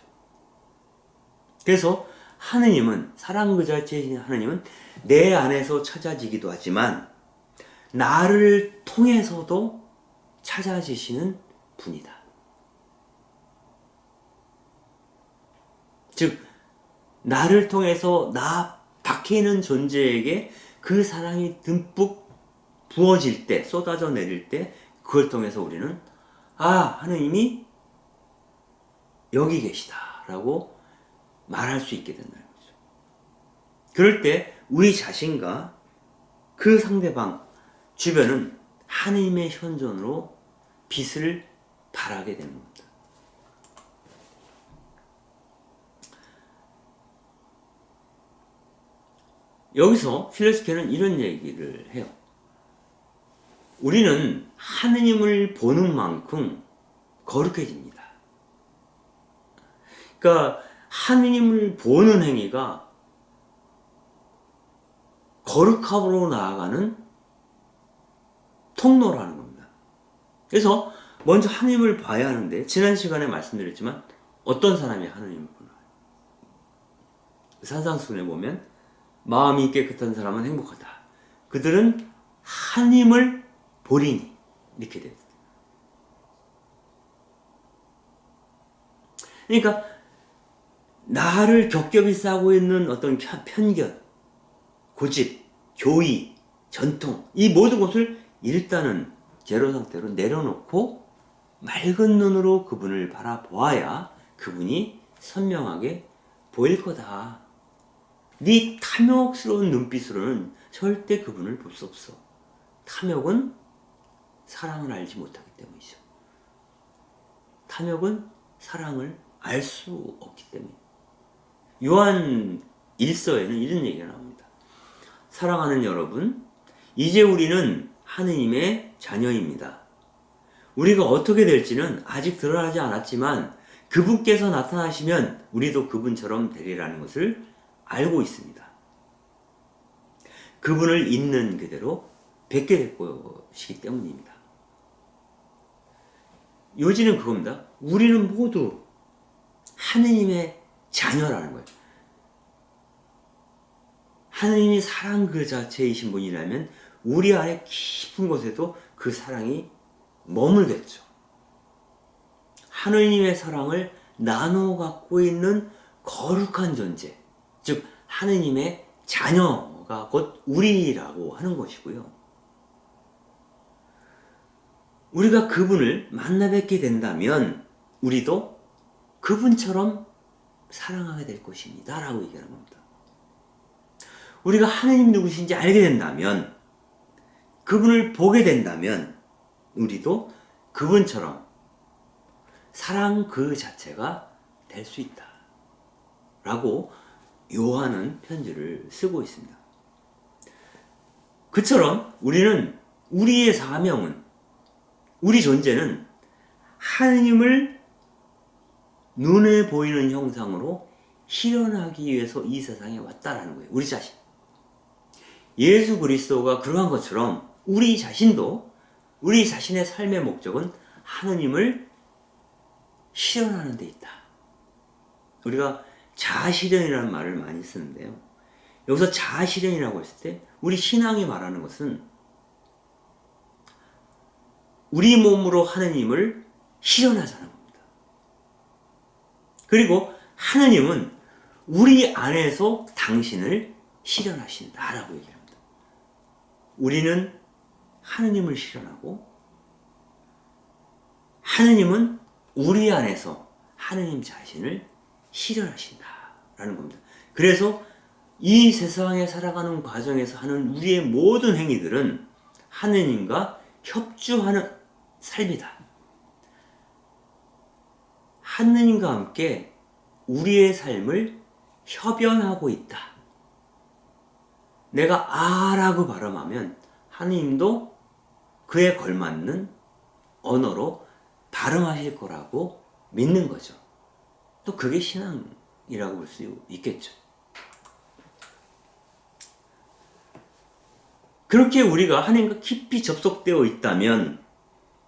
그래서 하느님은, 사랑 그 자체이신 하느님은 내 안에서 찾아지기도 하지만 나를 통해서도 찾아지시는 분이다. 즉, 나를 통해서 나 밖에 있는 존재에게 그 사랑이 듬뿍 부어질 때, 쏟아져 내릴 때, 그걸 통해서 우리는 하느님이 여기 계시다라고 말할 수 있게 된다는 거죠. 그럴 때 우리 자신과 그 상대방 주변은 하느님의 현존으로 빛을 발하게 되는 겁니다. 여기서 필로소피는 이런 얘기를 해요. 우리는 하느님을 보는 만큼 거룩해집니다. 그러니까 하느님을 보는 행위가 거룩함으로 나아가는 통로라는 겁니다. 그래서 먼저 하느님을 봐야 하는데, 지난 시간에 말씀드렸지만 어떤 사람이 하느님을 보나요? 산상수훈에 보면 마음이 깨끗한 사람은 행복하다. 그들은 하느님을 보리니, 이렇게 돼요. 그러니까 나를 겹겹이 싸고 있는 어떤 편견, 고집, 교의, 전통, 이 모든 것을 일단은 제로 상태로 내려놓고 맑은 눈으로 그분을 바라보아야 그분이 선명하게 보일 거다. 네 탐욕스러운 눈빛으로는 절대 그분을 볼 수 없어. 탐욕은 사랑을 알지 못하기 때문이죠. 탐욕은 사랑을 알 수 없기 때문에. 요한 1서에는 이런 얘기가 나옵니다. 사랑하는 여러분, 이제 우리는 하느님의 자녀입니다. 우리가 어떻게 될지는 아직 드러나지 않았지만 그분께서 나타나시면 우리도 그분처럼 되리라는 것을 알고 있습니다. 그분을 있는 그대로 뵙게 될 것이기 때문입니다. 요지는 그겁니다. 우리는 모두 하느님의 자녀라는 거예요. 하느님이 사랑 그 자체이신 분이라면 우리 안에 깊은 곳에도 그 사랑이 머물겠죠. 하느님의 사랑을 나눠 갖고 있는 거룩한 존재, 즉 하느님의 자녀가 곧 우리라고 하는 것이고요. 우리가 그분을 만나 뵙게 된다면 우리도 그분처럼 사랑하게 될 것입니다 라고 얘기하는 겁니다. 우리가 하느님 누구신지 알게 된다면, 그분을 보게 된다면 우리도 그분처럼 사랑 그 자체가 될 수 있다 라고 요한은 편지를 쓰고 있습니다. 그처럼 우리는 우리의 사명은, 우리 존재는 하느님을 눈에 보이는 형상으로 실현하기 위해서 이 세상에 왔다라는 거예요. 우리 자신. 예수 그리스도가 그러한 것처럼 우리 자신도, 우리 자신의 삶의 목적은 하느님을 실현하는 데 있다. 우리가 자아실현이라는 말을 많이 쓰는데요. 여기서 자아실현이라고 했을 때 우리 신앙이 말하는 것은 우리 몸으로 하느님을 실현하자는 겁니다. 그리고 하느님은 우리 안에서 당신을 실현하신다라고 얘기합니다. 우리는 하느님을 실현하고 하느님은 우리 안에서 하느님 자신을 실현하신다라는 겁니다. 그래서 이 세상에 살아가는 과정에서 하는 우리의 모든 행위들은 하느님과 협조하는 삶이다. 하느님과 함께 우리의 삶을 협연하고 있다. 내가 아라고 발음하면 하느님도 그에 걸맞는 언어로 발음하실 거라고 믿는 거죠. 또 그게 신앙이라고 볼 수 있겠죠. 그렇게 우리가 하나님과 깊이 접속되어 있다면,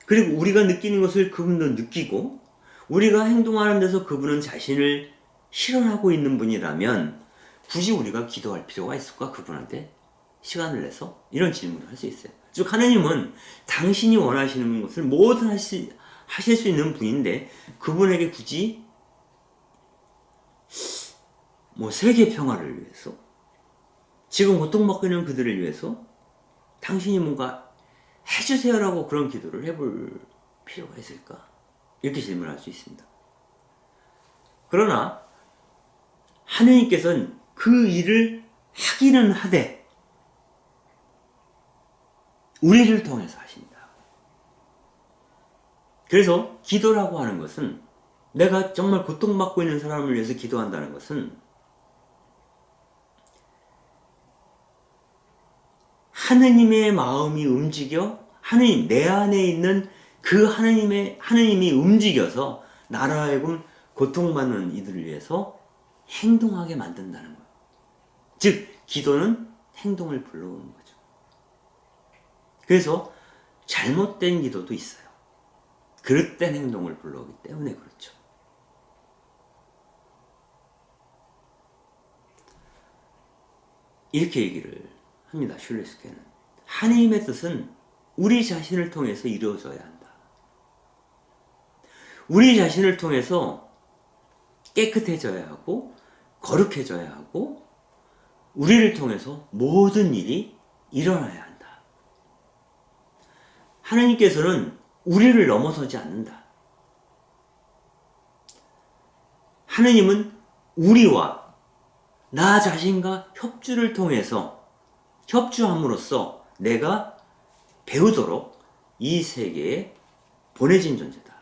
그리고 우리가 느끼는 것을 그분도 느끼고 우리가 행동하는 데서 그분은 자신을 실현하고 있는 분이라면 굳이 우리가 기도할 필요가 있을까? 그분한테 시간을 내서 이런 질문을 할 수 있어요. 즉 하느님은 당신이 원하시는 것을 뭐든 하실 수 있는 분인데 그분에게 굳이 세계 평화를 위해서, 지금 고통받고 있는 그들을 위해서 당신이 뭔가 해주세요라고 그런 기도를 해볼 필요가 있을까? 이렇게 질문할 수 있습니다. 그러나 하느님께서는 그 일을 하기는 하되 우리를 통해서 하신다. 그래서 기도라고 하는 것은, 내가 정말 고통받고 있는 사람을 위해서 기도한다는 것은 하느님의 마음이 움직여, 하느님, 내 안에 있는 그 하느님이 움직여서 나로 하여금 고통받는 이들을 위해서 행동하게 만든다는 거예요. 즉, 기도는 행동을 불러오는 거죠. 그래서 잘못된 기도도 있어요. 그릇된 행동을 불러오기 때문에 그렇죠. 이렇게 얘기를 합니다. 슐레스케는. 하느님의 뜻은 우리 자신을 통해서 이루어져야 한다. 우리 자신을 통해서 깨끗해져야 하고 거룩해져야 하고 우리를 통해서 모든 일이 일어나야 한다. 하느님께서는 우리를 넘어서지 않는다. 하느님은 우리와 나 자신과 협주를 통해서, 협주함으로써 내가 배우도록 이 세계에 보내진 존재다.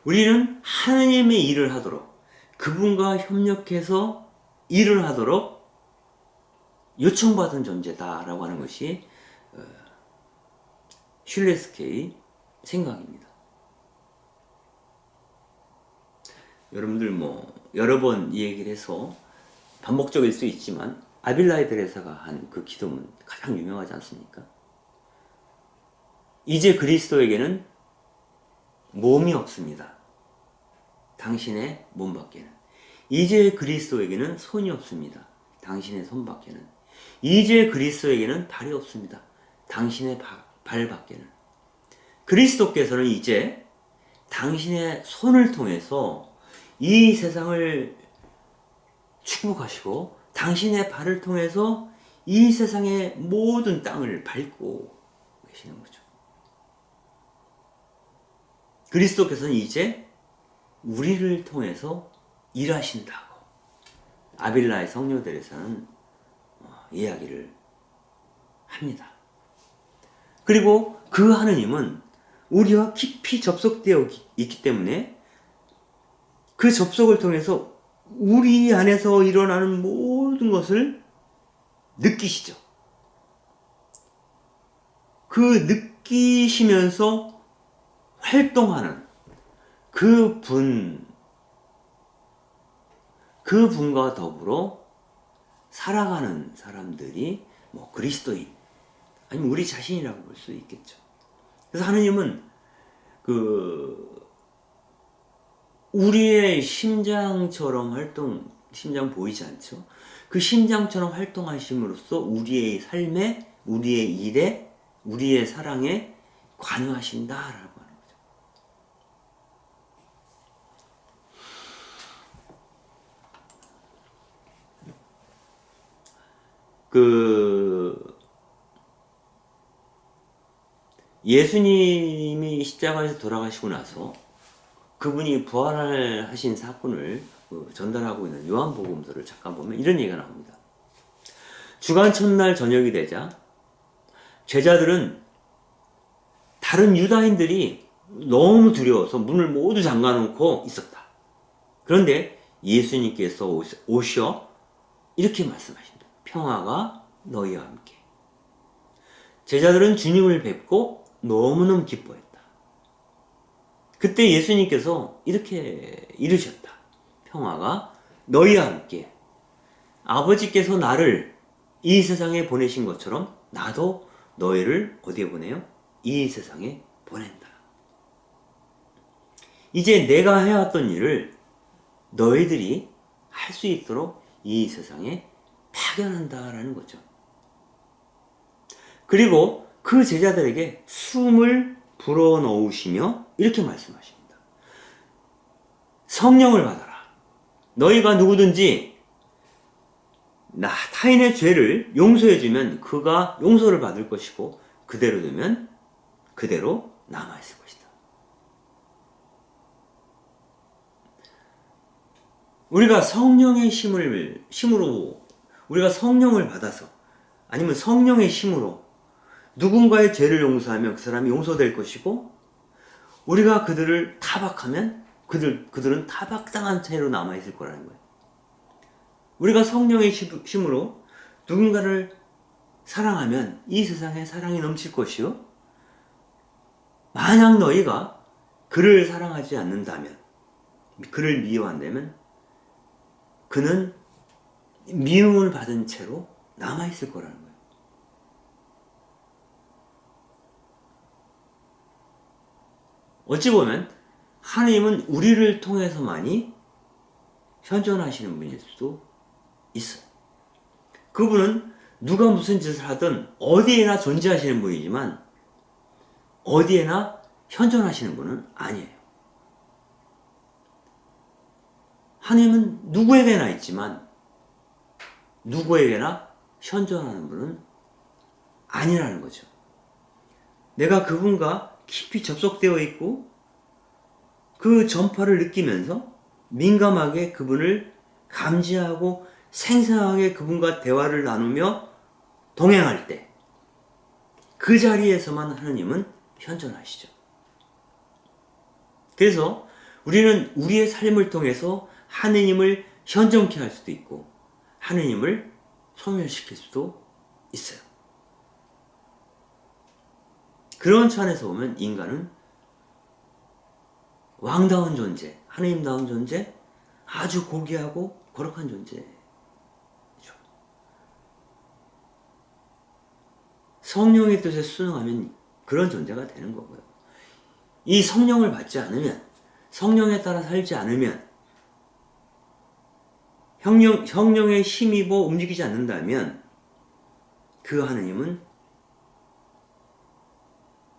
우리는 하느님의 일을 하도록, 그분과 협력해서 일을 하도록 요청받은 존재다라고 하는 것이 슐레스케의 생각입니다. 여러분들 여러 번 이 얘기를 해서 반복적일 수 있지만 아빌라이 데레사가 한 그 기도문 가장 유명하지 않습니까? 이제 그리스도에게는 몸이 없습니다. 당신의 몸밖에는. 이제 그리스도에게는 손이 없습니다. 당신의 손밖에는. 이제 그리스도에게는 발이 없습니다. 당신의 발밖에는. 그리스도께서는 이제 당신의 손을 통해서 이 세상을 축복하시고 당신의 발을 통해서 이 세상의 모든 땅을 밟고 계시는 거죠. 그리스도께서는 이제 우리를 통해서 일하신다고 아빌라의 성녀들에서는 이야기를 합니다. 그리고 그 하느님은 우리와 깊이 접속되어 있기 때문에 그 접속을 통해서 우리 안에서 일어나는 모든 것을 느끼시죠. 그 느끼시면서 활동하는 그분과 더불어 살아가는 사람들이 그리스도인 아니면 우리 자신이라고 볼 수 있겠죠. 그래서 하느님은 우리의 심장 보이지 않죠? 그 심장처럼 활동하심으로써 우리의 삶에, 우리의 일에, 우리의 사랑에 관여하신다라고 하는 거죠. 예수님이 십자가에서 돌아가시고 나서 그분이 부활하신 사건을 전달하고 있는 요한복음서를 잠깐 보면 이런 얘기가 나옵니다. 주간 첫날 저녁이 되자 제자들은 다른 유다인들이 너무 두려워서 문을 모두 잠가놓고 있었다. 그런데 예수님께서 오셔 이렇게 말씀하신다. 평화가 너희와 함께. 제자들은 주님을 뵙고 너무너무 기뻐했다. 그때 예수님께서 이렇게 이르셨다. 평화가 너희와 함께. 아버지께서 나를 이 세상에 보내신 것처럼 나도 너희를 어디에 보내요? 이 세상에 보낸다. 이제 내가 해왔던 일을 너희들이 할 수 있도록 이 세상에 파견한다라는 거죠. 그리고 그 제자들에게 숨을 불어넣으시며 이렇게 말씀하십니다. 성령을 받아라. 너희가 누구든지 타인의 죄를 용서해주면 그가 용서를 받을 것이고 그대로 되면 그대로 남아있을 것이다. 우리가 성령의 힘으로 우리가 성령을 받아서 아니면 성령의 힘으로 누군가의 죄를 용서하면 그 사람이 용서될 것이고 우리가 그들을 타박하면 그들은 타박당한 채로 남아있을 거라는 거예요. 우리가 성령의 힘으로 누군가를 사랑하면 이 세상에 사랑이 넘칠 것이요. 만약 너희가 그를 사랑하지 않는다면, 그를 미워한다면 그는 미움을 받은 채로 남아있을 거라는 거예요. 어찌 보면 하나님은 우리를 통해서만이 현존하시는 분일 수도 있어요. 그분은 누가 무슨 짓을 하든 어디에나 존재하시는 분이지만 어디에나 현존하시는 분은 아니에요. 하나님은 누구에게나 있지만 누구에게나 현존하는 분은 아니라는 거죠. 내가 그분과 깊이 접속되어 있고 그 전파를 느끼면서 민감하게 그분을 감지하고 생생하게 그분과 대화를 나누며 동행할 때 그 자리에서만 하나님은 현존하시죠. 그래서 우리는 우리의 삶을 통해서 하느님을 현존케 할 수도 있고 하느님을 소멸시킬 수도 있어요. 그런 차원에서 보면 인간은 왕다운 존재, 하나님다운 존재, 아주 고귀하고 거룩한 존재죠. 성령의 뜻에 순응하면 그런 존재가 되는 거고요. 이 성령을 받지 않으면, 성령에 따라 살지 않으면, 성령에 힘입어 움직이지 않는다면 그 하느님은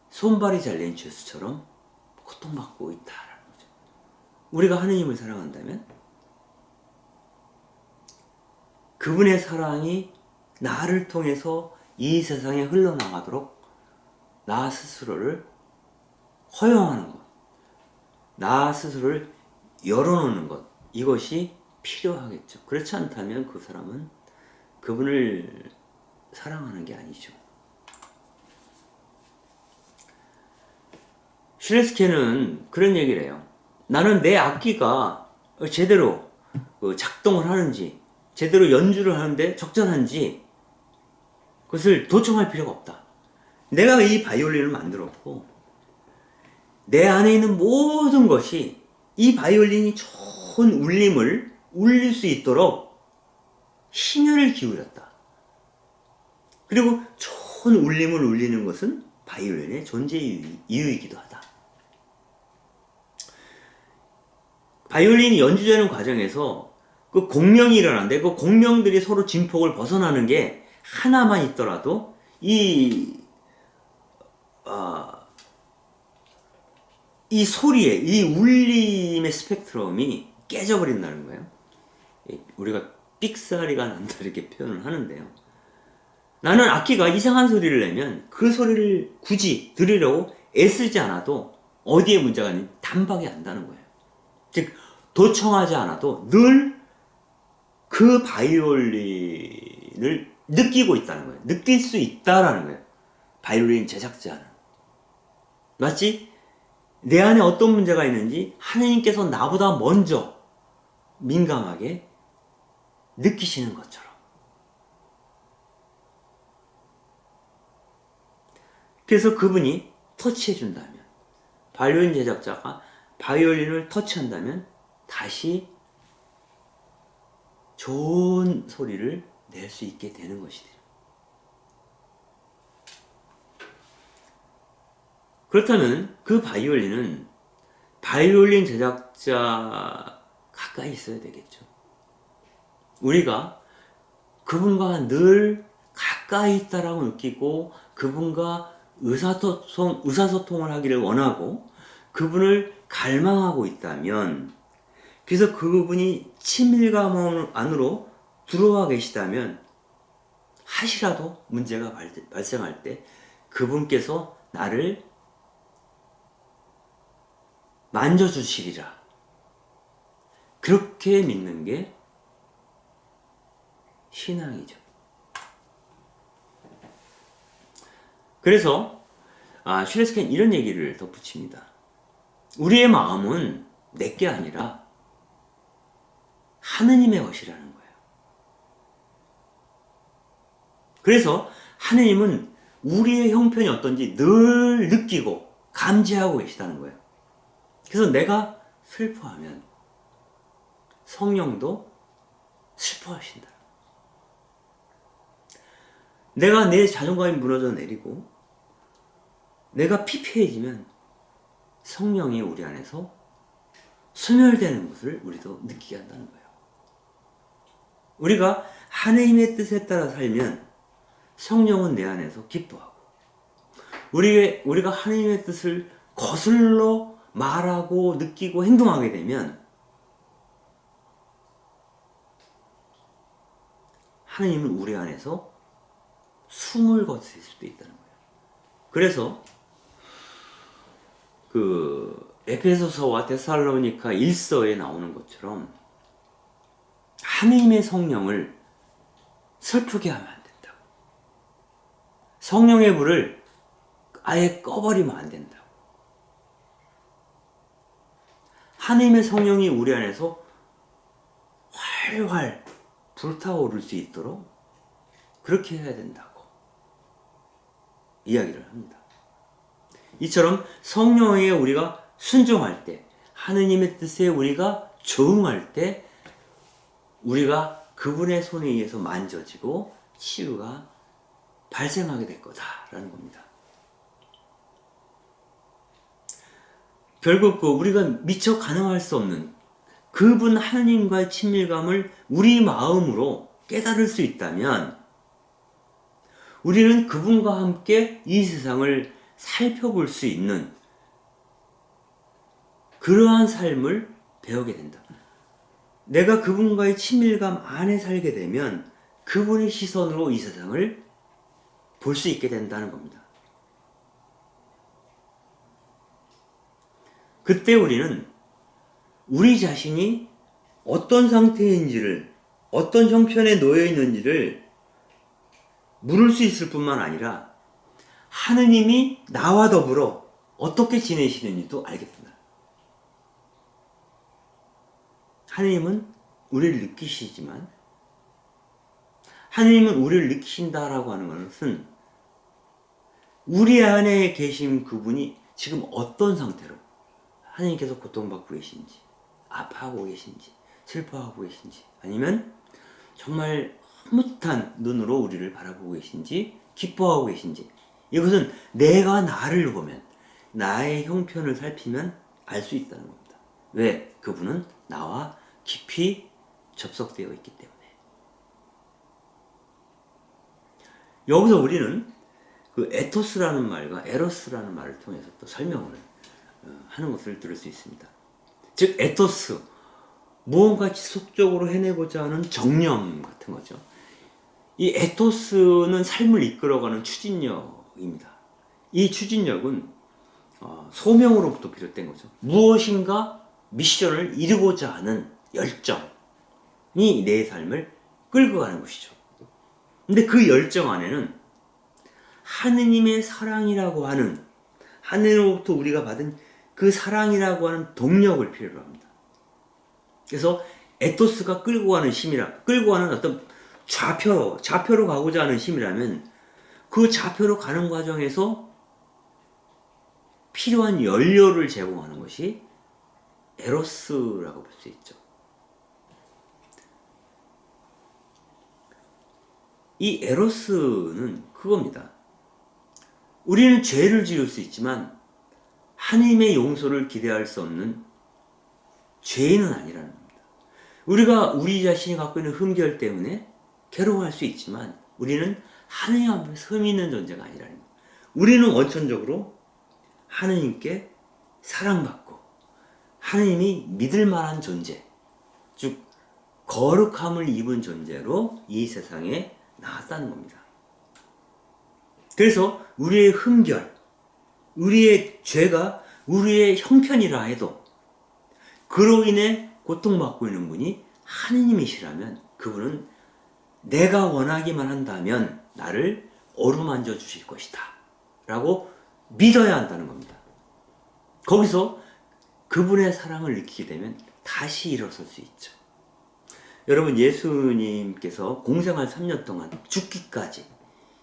손발이 잘린 죄수처럼 고통받고 있다라는 거죠. 우리가 하느님을 사랑한다면 그분의 사랑이 나를 통해서 이 세상에 흘러나가도록 나 스스로를 허용하는 것, 나 스스로를 열어놓는 것, 이것이 필요하겠죠. 그렇지 않다면 그 사람은 그분을 사랑하는 게 아니죠. 슐레스케는 그런 얘기를 해요. 나는 내 악기가 제대로 작동을 하는지, 제대로 연주를 하는데 적절한지 그것을 도청할 필요가 없다. 내가 이 바이올린을 만들었고 내 안에 있는 모든 것이 이 바이올린이 좋은 울림을 울릴 수 있도록 심혈을 기울였다. 그리고 좋은 울림을 울리는 것은 바이올린의 존재 이유이기도 하다. 바이올린이 연주되는 과정에서 그 공명이 일어나는데 그 공명들이 서로 진폭을 벗어나는 게 하나만 있더라도 이 소리의, 이 울림의 스펙트럼이 깨져버린다는 거예요. 우리가 삑사리가 난다 이렇게 표현을 하는데요. 나는 악기가 이상한 소리를 내면 그 소리를 굳이 들으려고 애쓰지 않아도 어디에 문제가 있는지 단박에 안다는 거예요. 즉 도청하지 않아도 늘 그 바이올린을 느끼고 있다는 거예요. 느낄 수 있다라는 거예요. 바이올린 제작자는. 마치 내 안에 어떤 문제가 있는지 하나님께서 나보다 먼저 민감하게 느끼시는 것처럼. 그래서 그분이 터치해 준다면, 바이올린 제작자가 바이올린을 터치한다면 다시 좋은 소리를 낼 수 있게 되는 것이죠. 그렇다면 그 바이올린은 바이올린 제작자 가까이 있어야 되겠죠. 우리가 그분과 늘 가까이 있다라고 느끼고 그분과 의사소통을 하기를 원하고 그분을 갈망하고 있다면, 그래서 그분이 친밀감 안으로 들어와 계시다면 하시라도 문제가 발생할 때 그분께서 나를 만져주시리라, 그렇게 믿는 게 신앙이죠. 그래서 슐레스케는 이런 얘기를 덧붙입니다. 우리의 마음은 내게 아니라 하느님의 것이라는 거예요. 그래서 하느님은 우리의 형편이 어떤지 늘 느끼고 감지하고 계시다는 거예요. 그래서 내가 슬퍼하면 성령도 슬퍼하신다. 내가 내 자존감이 무너져 내리고 내가 피폐해지면 성령이 우리 안에서 소멸되는 것을 우리도 느끼게 한다는 거예요. 우리가 하느님의 뜻에 따라 살면 성령은 내 안에서 기뻐하고, 우리가 하느님의 뜻을 거슬러 말하고 느끼고 행동하게 되면 하느님은 우리 안에서 숨을 거두실 수도 있다는 거예요. 그래서 에페소서와 데살로니가 1서에 나오는 것처럼 하느님의 성령을 슬프게 하면 안 된다고. 성령의 불을 아예 꺼버리면 안 된다고. 하느님의 성령이 우리 안에서 활활 불타오를 수 있도록 그렇게 해야 된다고 이야기를 합니다. 이처럼 성령에 우리가 순종할 때, 하느님의 뜻에 우리가 조응할 때 우리가 그분의 손에 의해서 만져지고 치유가 발생하게 될 거다라는 겁니다. 결국 우리가 미처 가능할 수 없는 그분 하느님과의 친밀감을 우리 마음으로 깨달을 수 있다면 우리는 그분과 함께 이 세상을 살펴볼 수 있는 그러한 삶을 배우게 된다. 내가 그분과의 친밀감 안에 살게 되면 그분의 시선으로 이 세상을 볼 수 있게 된다는 겁니다. 그때 우리는 우리 자신이 어떤 상태인지를, 어떤 형편에 놓여 있는지를 물을 수 있을 뿐만 아니라 하느님이 나와 더불어 어떻게 지내시는지도 알게 된다. 하느님은 우리를 느끼시지만, 하느님은 우리를 느끼신다라고 하는 것은 우리 안에 계신 그분이 지금 어떤 상태로 하느님께서 고통받고 계신지, 아파하고 계신지, 슬퍼하고 계신지, 아니면 정말 흐뭇한 눈으로 우리를 바라보고 계신지, 기뻐하고 계신지, 이것은 내가 나를 보면, 나의 형편을 살피면 알 수 있다는 겁니다. 왜? 그분은 나와 깊이 접속되어 있기 때문에. 여기서 우리는 그 에토스라는 말과 에로스라는 말을 통해서 또 설명을 하는 것을 들을 수 있습니다. 즉 에토스, 무언가 지속적으로 해내고자 하는 정념 같은 거죠. 이 에토스는 삶을 이끌어가는 추진력입니다. 이 추진력은 소명으로부터 비롯된 거죠. 무엇인가 미션을 이루고자 하는 열정이 내 삶을 끌고 가는 것이죠. 근데 그 열정 안에는 하느님의 사랑이라고 하는, 하느님으로부터 우리가 받은 그 사랑이라고 하는 동력을 필요로 합니다. 그래서 에토스가 끌고 가는 힘이라, 끌고 가는 어떤 좌표로 가고자 하는 힘이라면 그 좌표로 가는 과정에서 필요한 연료를 제공하는 것이 에로스라고 볼 수 있죠. 이 에로스는 그겁니다. 우리는 죄를 지을 수 있지만 하나님의 용서를 기대할 수 없는 죄인은 아니라는 겁니다. 우리가 우리 자신이 갖고 있는 흠결 때문에 괴로워할 수 있지만 우리는 하나님 앞에서 흠이 있는 존재가 아니라는 겁니다. 우리는 원천적으로 하나님께 사랑받고 하나님이 믿을 만한 존재, 즉 거룩함을 입은 존재로 이 세상에 나왔다는 겁니다. 그래서 우리의 흠결, 우리의 죄가 우리의 형편이라 해도 그로 인해 고통받고 있는 분이 하느님이시라면 그분은 내가 원하기만 한다면 나를 어루만져 주실 것이다 라고 믿어야 한다는 겁니다. 거기서 그분의 사랑을 느끼게 되면 다시 일어설 수 있죠. 여러분, 예수님께서 공생활 3년 동안 죽기까지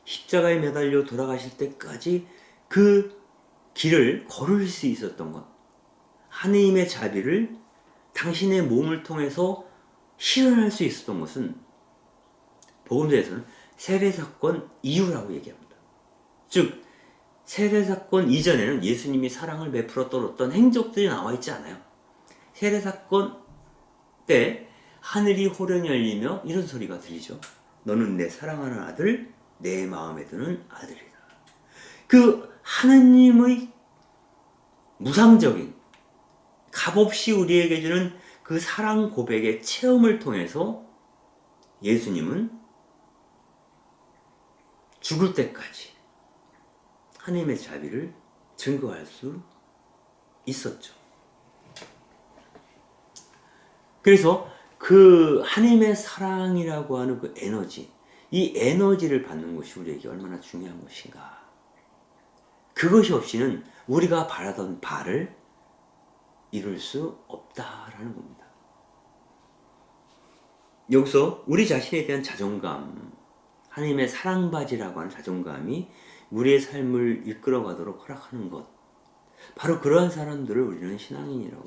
십자가에 매달려 돌아가실 때까지 그 길을 걸을 수 있었던 것, 하느님의 자비를 당신의 몸을 통해서 실현할 수 있었던 것은 복음서에서는 세례사건 이후라고 얘기합니다. 즉 세례사건 이전에는 예수님이 사랑을 베풀었던 어떤 행적들이 나와 있지 않아요. 세례사건 때 하늘이 호련히 열리며 이런 소리가 들리죠. 너는 내 사랑하는 아들, 내 마음에 드는 아들이다. 그 하느님의 무상적인 값없이 우리에게 주는 그 사랑 고백의 체험을 통해서 예수님은 죽을 때까지 하느님의 자비를 증거할 수 있었죠. 그래서 그 하느님의 사랑이라고 하는 그 에너지, 이 에너지를 받는 것이 우리에게 얼마나 중요한 것인가. 그것이 없이는 우리가 바라던 바를 이룰 수 없다라는 겁니다. 여기서 우리 자신에 대한 자존감, 하나님의 사랑받이라고 하는 자존감이 우리의 삶을 이끌어가도록 허락하는 것, 바로 그러한 사람들을 우리는 신앙인이라고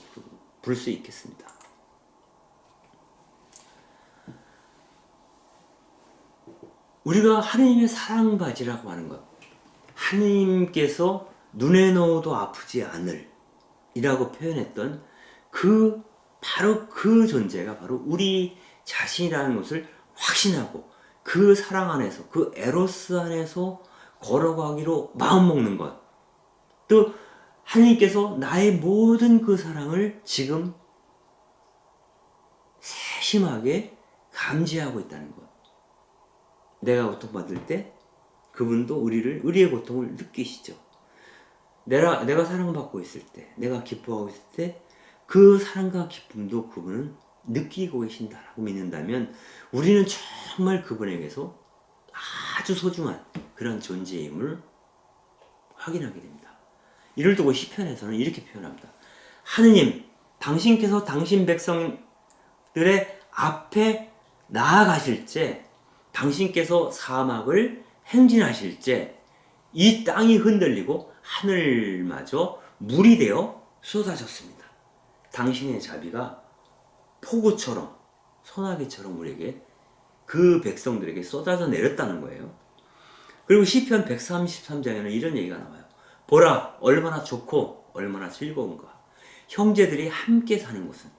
부를 수 있겠습니다. 우리가 하나님의 사랑받이라고 하는 것, 하나님께서 눈에 넣어도 아프지 않을 이라고 표현했던 바로 그 존재가 바로 우리 자신이라는 것을 확신하고 그 사랑 안에서, 그 에로스 안에서 걸어가기로 마음먹는 것. 또 하나님께서 나의 모든 그 사랑을 지금 세심하게 감지하고 있다는 것. 내가 고통받을 때 그분도 우리의 고통을 느끼시죠. 내가 사랑받고 있을 때, 내가 기뻐하고 있을 때 그 사랑과 기쁨도 그분은 느끼고 계신다라고 믿는다면 우리는 정말 그분에게서 아주 소중한 그런 존재임을 확인하게 됩니다. 이를 두고 시편에서는 이렇게 표현합니다. 하느님, 당신께서 당신 백성들의 앞에 나아가실 때, 당신께서 사막을 행진하실 때 이 땅이 흔들리고 하늘마저 물이 되어 쏟아졌습니다. 당신의 자비가 폭우처럼 소나기처럼 우리에게 그 백성들에게 쏟아져 내렸다는 거예요. 그리고 시편 133장에는 이런 얘기가 나와요. 보라, 얼마나 좋고 얼마나 즐거운가. 형제들이 함께 사는 곳은.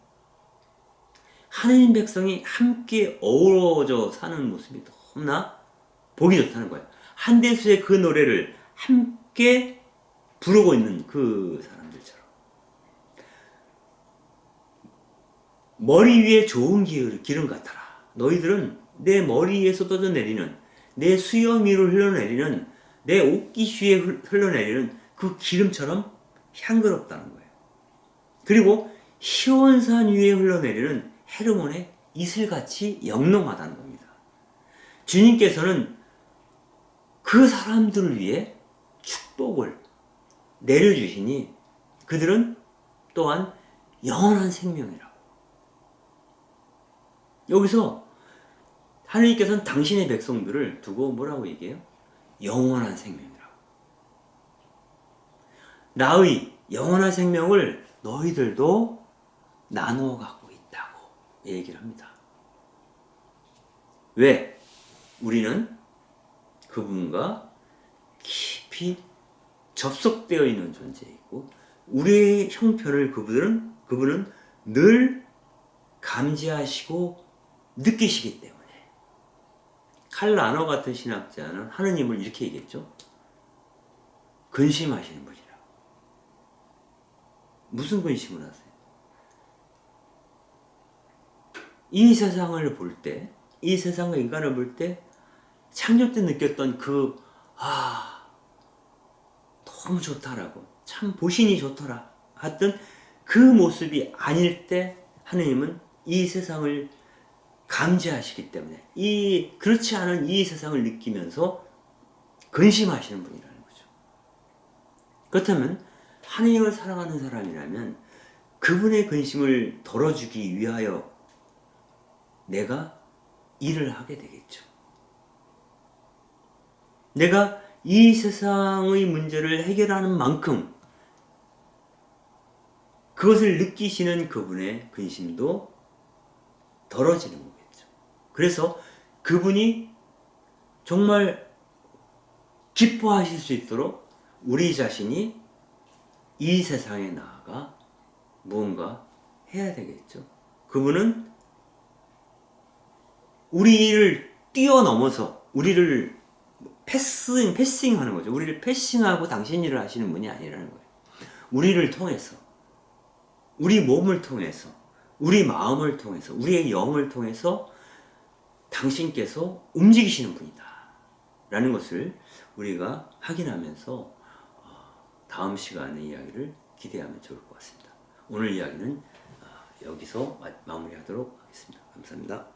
하느님 백성이 함께 어우러져 사는 모습이 너무나 보기 좋다는 거예요. 한대수의 그 노래를 함께 부르고 있는 그 사람들처럼. 머리 위에 좋은 기름 같아라. 너희들은 내 머리 위에 쏟아져 내리는, 내 수염 위로 흘러내리는, 내 옷깃 위에 흘러내리는 그 기름처럼 향그럽다는 거예요. 그리고 시온산 위에 흘러내리는 헤르몬의 이슬같이 영롱하다는 겁니다. 주님께서는 그 사람들을 위해 축복을 내려주시니 그들은 또한 영원한 생명이라고. 여기서 하나님께서는 당신의 백성들을 두고 뭐라고 얘기해요? 영원한 생명이라고. 나의 영원한 생명을 너희들도 나누어 갖고 있다고 얘기를 합니다. 왜? 우리는 그분과 깊이 접속되어 있는 존재이고 우리의 형편을 그분은 늘 감지하시고 느끼시기 때문에 칼 라너 같은 신학자는 하느님을 이렇게 얘기했죠. 근심하시는 분이라. 무슨 근심을 하세요? 이 세상을 볼 때, 이 세상과 인간을 볼 때 창조 때 느꼈던 너무 좋다라고, 참 보신이 좋더라 했던 그 모습이 아닐 때 하느님은 이 세상을 감지하시기 때문에 그렇지 않은 이 세상을 느끼면서 근심하시는 분이라는 거죠. 그렇다면 하느님을 사랑하는 사람이라면 그분의 근심을 덜어주기 위하여 내가 일을 하게 되겠죠. 내가 이 세상의 문제를 해결하는 만큼 그것을 느끼시는 그분의 근심도 덜어지는 거겠죠. 그래서 그분이 정말 기뻐하실 수 있도록 우리 자신이 이 세상에 나아가 무언가 해야 되겠죠. 그분은 우리를 뛰어넘어서 우리를 패싱하는 거죠. 우리를 패싱하고 당신 일을 하시는 분이 아니라는 거예요. 우리를 통해서, 우리 몸을 통해서, 우리 마음을 통해서, 우리의 영을 통해서 당신께서 움직이시는 분이다 라는 것을 우리가 확인하면서 다음 시간의 이야기를 기대하면 좋을 것 같습니다. 오늘 이야기는 여기서 마무리하도록 하겠습니다. 감사합니다.